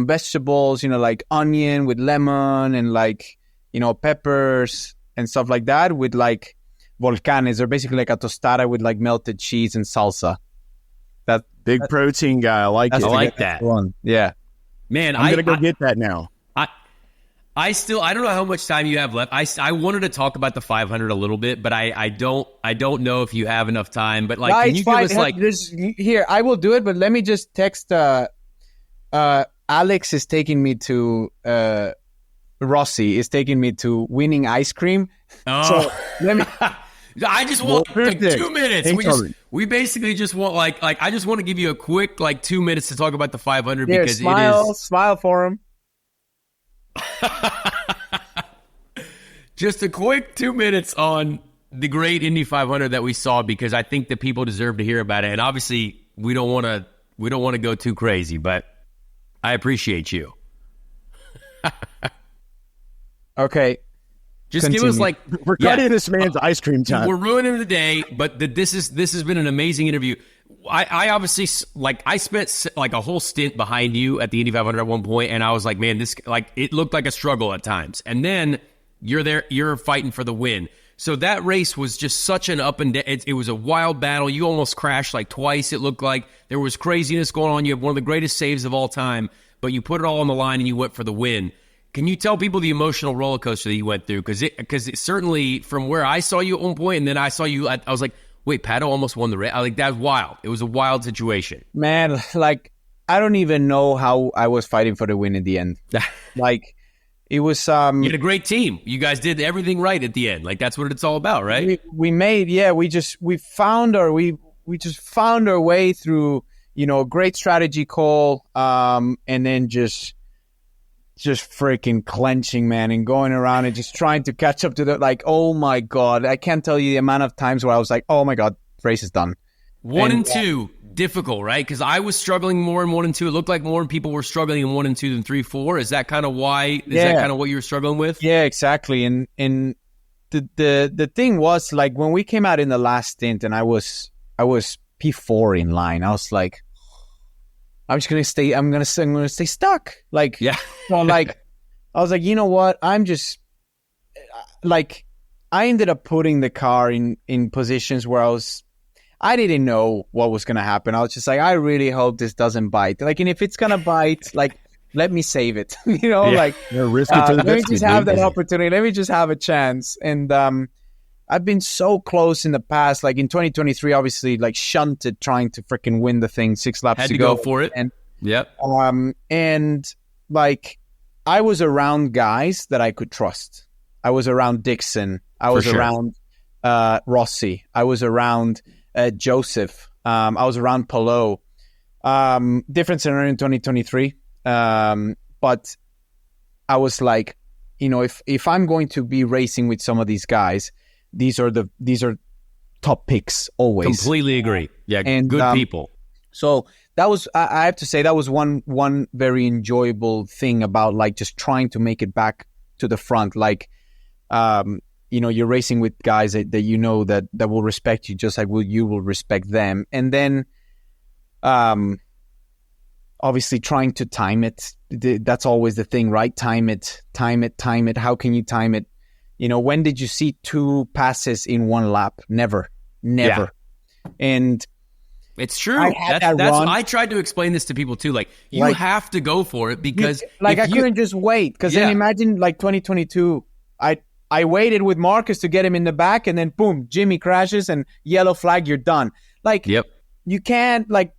vegetables, like onion with lemon and peppers and stuff like that, with like volcanes. They're basically like a tostada with like melted cheese and salsa. That big protein guy. I like it. I like that one. Yeah, man. I'm gonna go get that now. I don't know how much time you have left. I wanted to talk about the 500 a little bit, but I don't know if you have enough time. But can you give us here? I will do it, but let me just text. Alex is taking me to. Rossi is taking me to winning ice cream. Oh. So let me. I just want 2 minutes. We basically just want I just want to give you a quick 2 minutes to talk about the 500 because smile for him. Just a quick 2 minutes on the great Indy 500 that we saw, because I think that people deserve to hear about it. And obviously we don't want to go too crazy, but I appreciate you. Okay. Just continue. Give us we're cutting this man's ice cream time. We're ruining the day, but this has been an amazing interview. I obviously I spent a whole stint behind you at the Indy 500 at one point, and I was like, man, this it looked like a struggle at times. And then you're there, you're fighting for the win. So that race was just such an up and down. It was a wild battle. You almost crashed twice. It looked like there was craziness going on. You have one of the greatest saves of all time, but you put it all on the line and you went for the win. Can you tell people the emotional roller coaster that you went through? Because it certainly, from where I saw you at one point, and then I saw you, I was like, wait, Pato almost won the race. That was wild. It was a wild situation. Man, I don't even know how I was fighting for the win in the end. It was... you had a great team. You guys did everything right at the end. That's what it's all about, right? We just found our way through, a great strategy call, and then just freaking clenching, man, and going around and just trying to catch up to oh my God. I can't tell you the amount of times where I was like, oh my God, race is done. 1 and 2, difficult, right? Because I was struggling more in 1 and 2. It looked like more people were struggling in 1 and 2 than 3, 4. Is that kind of why? Is that kind of what you were struggling with? Yeah, exactly. And the thing was, when we came out in the last stint and I was P4 in line, I was like, I'm just gonna stay. I'm gonna stay stuck. Yeah. So I was like, you know what? I'm just I ended up putting the car in positions where I didn't know what was gonna happen. I was just like, I really hope this doesn't bite. And if it's gonna bite, let me save it. Risk it for the let me just have that opportunity. Let me just have a chance. And I've been so close in the past, in 2023, obviously, shunted trying to freaking win the thing 6 laps Had to go for it. And yep. And I was around guys that I could trust. I was around Dixon. I was around Rossi. I was around Joseph. I was around Palou. Different scenario in 2023. But I was like, if I'm going to be racing with some of these guys, these are top picks always. Completely agree. Yeah, and, good people. So that was, I have to say, that was one very enjoyable thing about like just trying to make it back to the front. Like, you're racing with guys that that will respect you just like you will respect them. And then, obviously trying to time it. That's always the thing, right? Time it. How can you time it? When did you see 2 passes in 1 lap? Never. Yeah. And it's true. I tried to explain this to people too. Like, you have to go for it because I couldn't just wait. Because then imagine like 2022, I waited with Marcus to get him in the back, and then boom, Jimmy crashes and yellow flag, you're done. Like, you can't you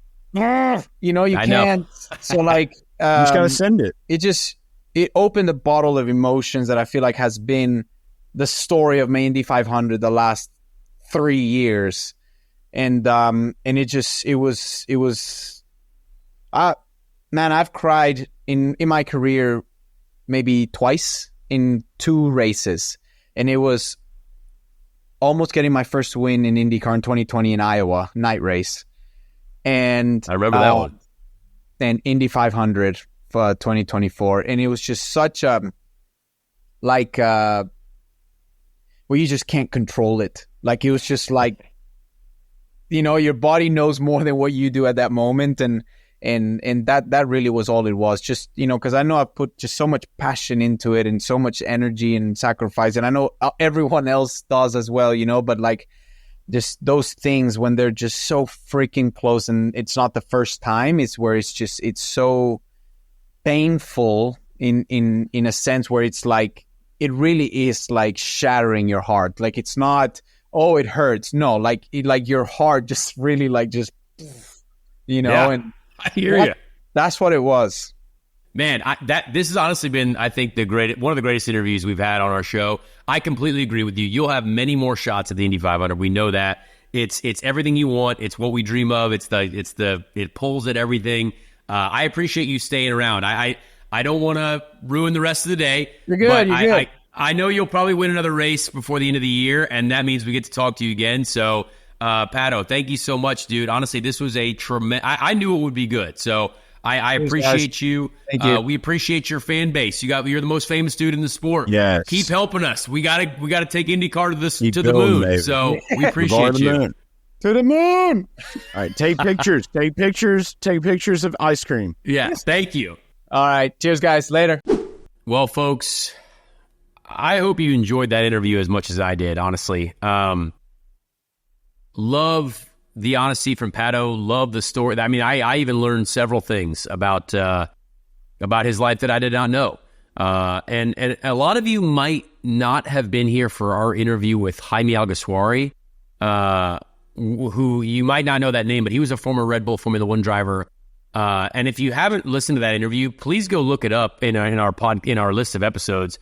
can't. So like, you just gotta send it. It opened a bottle of emotions that I feel like has been the story of my Indy 500 the last 3 years. And it was man, I've cried in my career maybe twice in 2 races, and it was almost getting my first win in IndyCar in 2020 in Iowa night race, and I remember that one. And Indy 500 for 2024, and it was just such a where you just can't control it. Like, it was just like, your body knows more than what you do at that moment. And that really was all it was. Just, because I know I put just so much passion into it and so much energy and sacrifice. And I know everyone else does as well, but like, just those things when they're just so freaking close and it's not the first time, it's where it's so painful in a sense where it's like, it really is like shattering your heart. Like, it's not, oh, it hurts. No, like your heart just really and I hear you. That's what it was. Man, this has honestly been, I think, one of the greatest interviews we've had on our show. I completely agree with you. You'll have many more shots at the Indy 500. We know that. It's everything you want. It's what we dream of. It pulls at everything. I appreciate you staying around. I don't want to ruin the rest of the day. You're good. You're good. I know you'll probably win another race before the end of the year, and that means we get to talk to you again. So, Pato, thank you so much, dude. Honestly, this was a tremendous. I knew it would be good. So I appreciate you. Thank you. We appreciate your fan base. You're the most famous dude in the sport. Yes. Keep helping us. We gotta take IndyCar to the moon. Baby. So we appreciate you. To the moon. All right, take pictures. Take pictures of ice cream. Yes, thank you. All right, cheers, guys. Later. Well, folks, I hope you enjoyed that interview as much as I did, honestly. Love the honesty from Pato. Love the story. I mean, I even learned several things about his life that I did not know. And a lot of you might not have been here for our interview with Jaime Alguersuari, who you might not know that name, but he was a former Red Bull Formula One driver. And if you haven't listened to that interview, please go look it up in our list of episodes.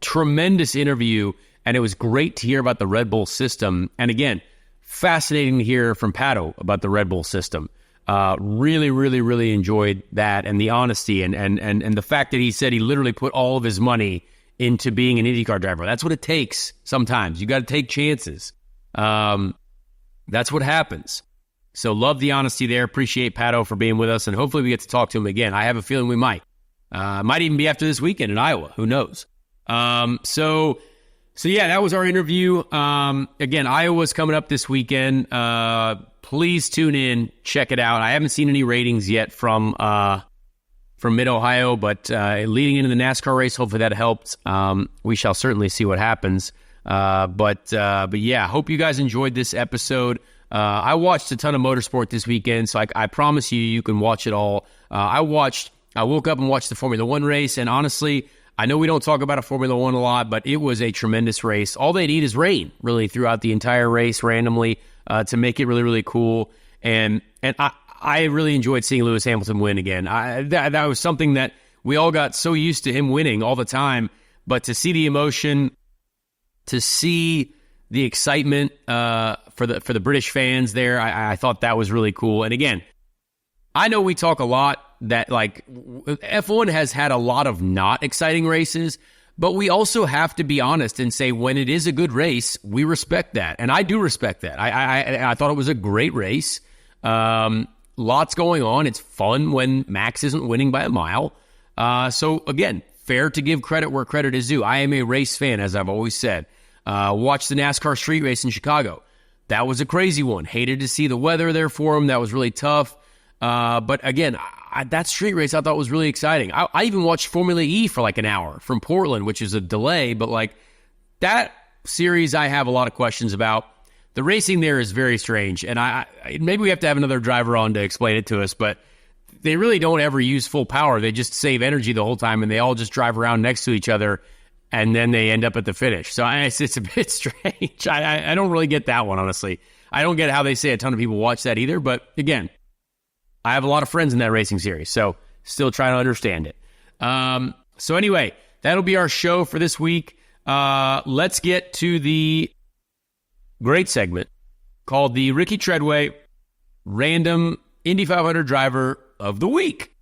Tremendous interview, and it was great to hear about the Red Bull system. And again, fascinating to hear from Pato about the Red Bull system. Really, really, really enjoyed that, and the honesty and the fact that he said he literally put all of his money into being an IndyCar driver. That's what it takes sometimes. You got to take chances. That's what happens. So love the honesty there. Appreciate Pato for being with us, and hopefully we get to talk to him again. I have a feeling we might. Might even be after this weekend in Iowa. Who knows? So yeah, that was our interview. Again, Iowa's coming up this weekend. Please tune in, check it out. I haven't seen any ratings yet from Mid-Ohio, but leading into the NASCAR race, hopefully that helped. We shall certainly see what happens. But yeah, hope you guys enjoyed this episode. I watched a ton of motorsport this weekend, so I promise you can watch it all. I woke up and watched the Formula One race, and honestly, I know we don't talk about a Formula One a lot, but it was a tremendous race. All they need is rain, really, throughout the entire race randomly to make it really, really cool. And I really enjoyed seeing Lewis Hamilton win again. That was something that we all got so used to him winning all the time, but to see the emotion, to see the excitement for the British fans there. I thought that was really cool. And again, I know we talk a lot that like F1 has had a lot of not exciting races, but we also have to be honest and say when it is a good race, we respect that. And I do respect that. I thought it was a great race. Lots going on. It's fun when Max isn't winning by a mile. So again, fair to give credit where credit is due. I am a race fan, as I've always said. Watched the NASCAR street race in Chicago. That was a crazy one. Hated to see the weather there for him. That was really tough. But again, that street race I thought was really exciting. I even watched Formula E for like an hour from Portland, which is a delay. But like that series, I have a lot of questions about. The racing there is very strange. And maybe we have to have another driver on to explain it to us. But they really don't ever use full power. They just save energy the whole time. And they all just drive around next to each other. And then they end up at the finish. So it's a bit strange. I don't really get that one, honestly. I don't get how they say a ton of people watch that either. But again, I have a lot of friends in that racing series, so still trying to understand it. So anyway, that'll be our show for this week. Let's get to the great segment called the Ricky Treadway Random Indy 500 Driver of the Week.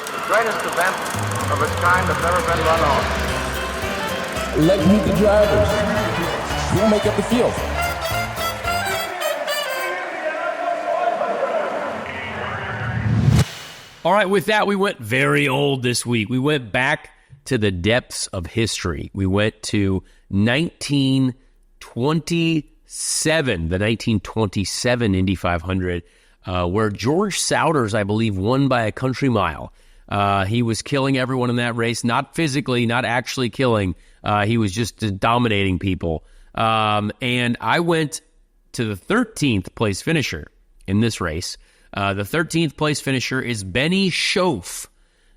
The greatest event of its kind has never been run on. Let's meet the drivers. Who will make up the field? All right, with that, we went very old this week. We went back to the depths of history. We went to 1927, the 1927 Indy 500, where George Souders, I believe, won by a country mile. He was killing everyone in that race, not physically, not actually killing. He was just dominating people. And I went to the 13th place finisher in this race. The 13th place finisher is Benny Schoaf.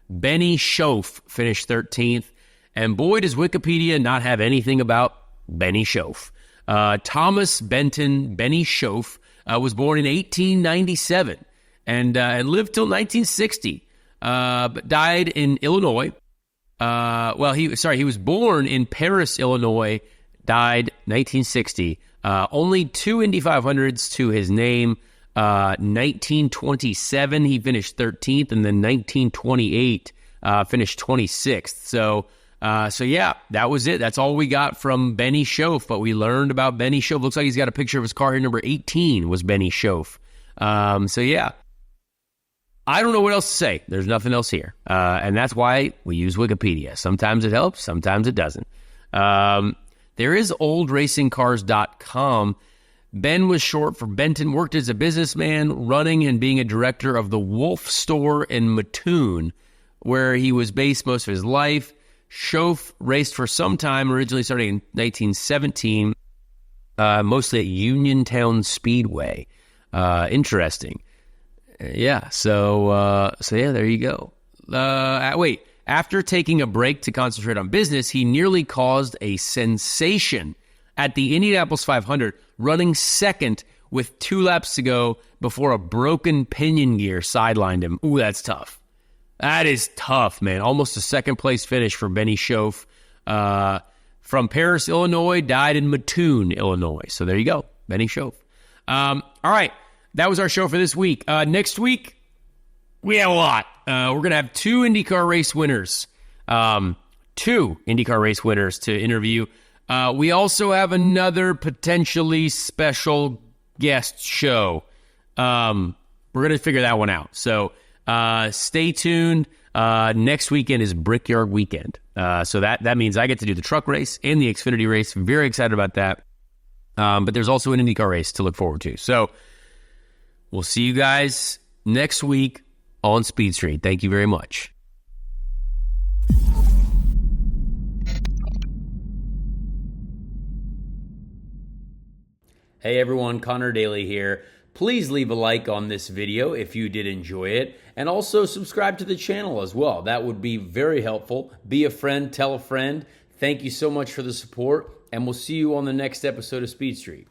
Benny Schoaf finished 13th. And boy, does Wikipedia not have anything about Benny Schoaf. Thomas Benton Benny Schoaf was born in 1897 and lived till 1960. But died in Illinois. He was born in Paris, Illinois, died 1960. Only 2 Indy 500s to his name. 1927, he finished 13th, and then 1928, finished 26th. So yeah, that was it. That's all we got from Benny Schoaf, but we learned about Benny Schoaf. Looks like he's got a picture of his car here. Number 18 was Benny Schoaf. So yeah, I don't know what else to say. There's nothing else here. And that's why we use Wikipedia. Sometimes it helps, sometimes it doesn't. There is oldracingcars.com. Ben was short for Benton, worked as a businessman, running and being a director of the Wolf store in Mattoon, where he was based most of his life. Schoaf raced for some time, originally starting in 1917, mostly at Uniontown Speedway. Interesting. Yeah, so yeah, there you go. After taking a break to concentrate on business, he nearly caused a sensation at the Indianapolis 500, running second with 2 laps to go before a broken pinion gear sidelined him. Ooh, that's tough. That is tough, man. Almost a second-place finish for Benny Schoaf. From Paris, Illinois, died in Mattoon, Illinois. So there you go, Benny Schoaf. All right, that was our show for this week. Next week, we have a lot. We're going to have 2 IndyCar race winners. 2 IndyCar race winners to interview. We also have another potentially special guest show. We're going to figure that one out. So stay tuned. Next weekend is Brickyard Weekend. So that means I get to do the truck race and the Xfinity race. I'm very excited about that. But there's also an IndyCar race to look forward to. So we'll see you guys next week on Speed Street. Thank you very much. Hey everyone, Conor Daly here. Please leave a like on this video if you did enjoy it, and also subscribe to the channel as well. That would be very helpful. Be a friend, tell a friend. Thank you so much for the support, and we'll see you on the next episode of Speed Street.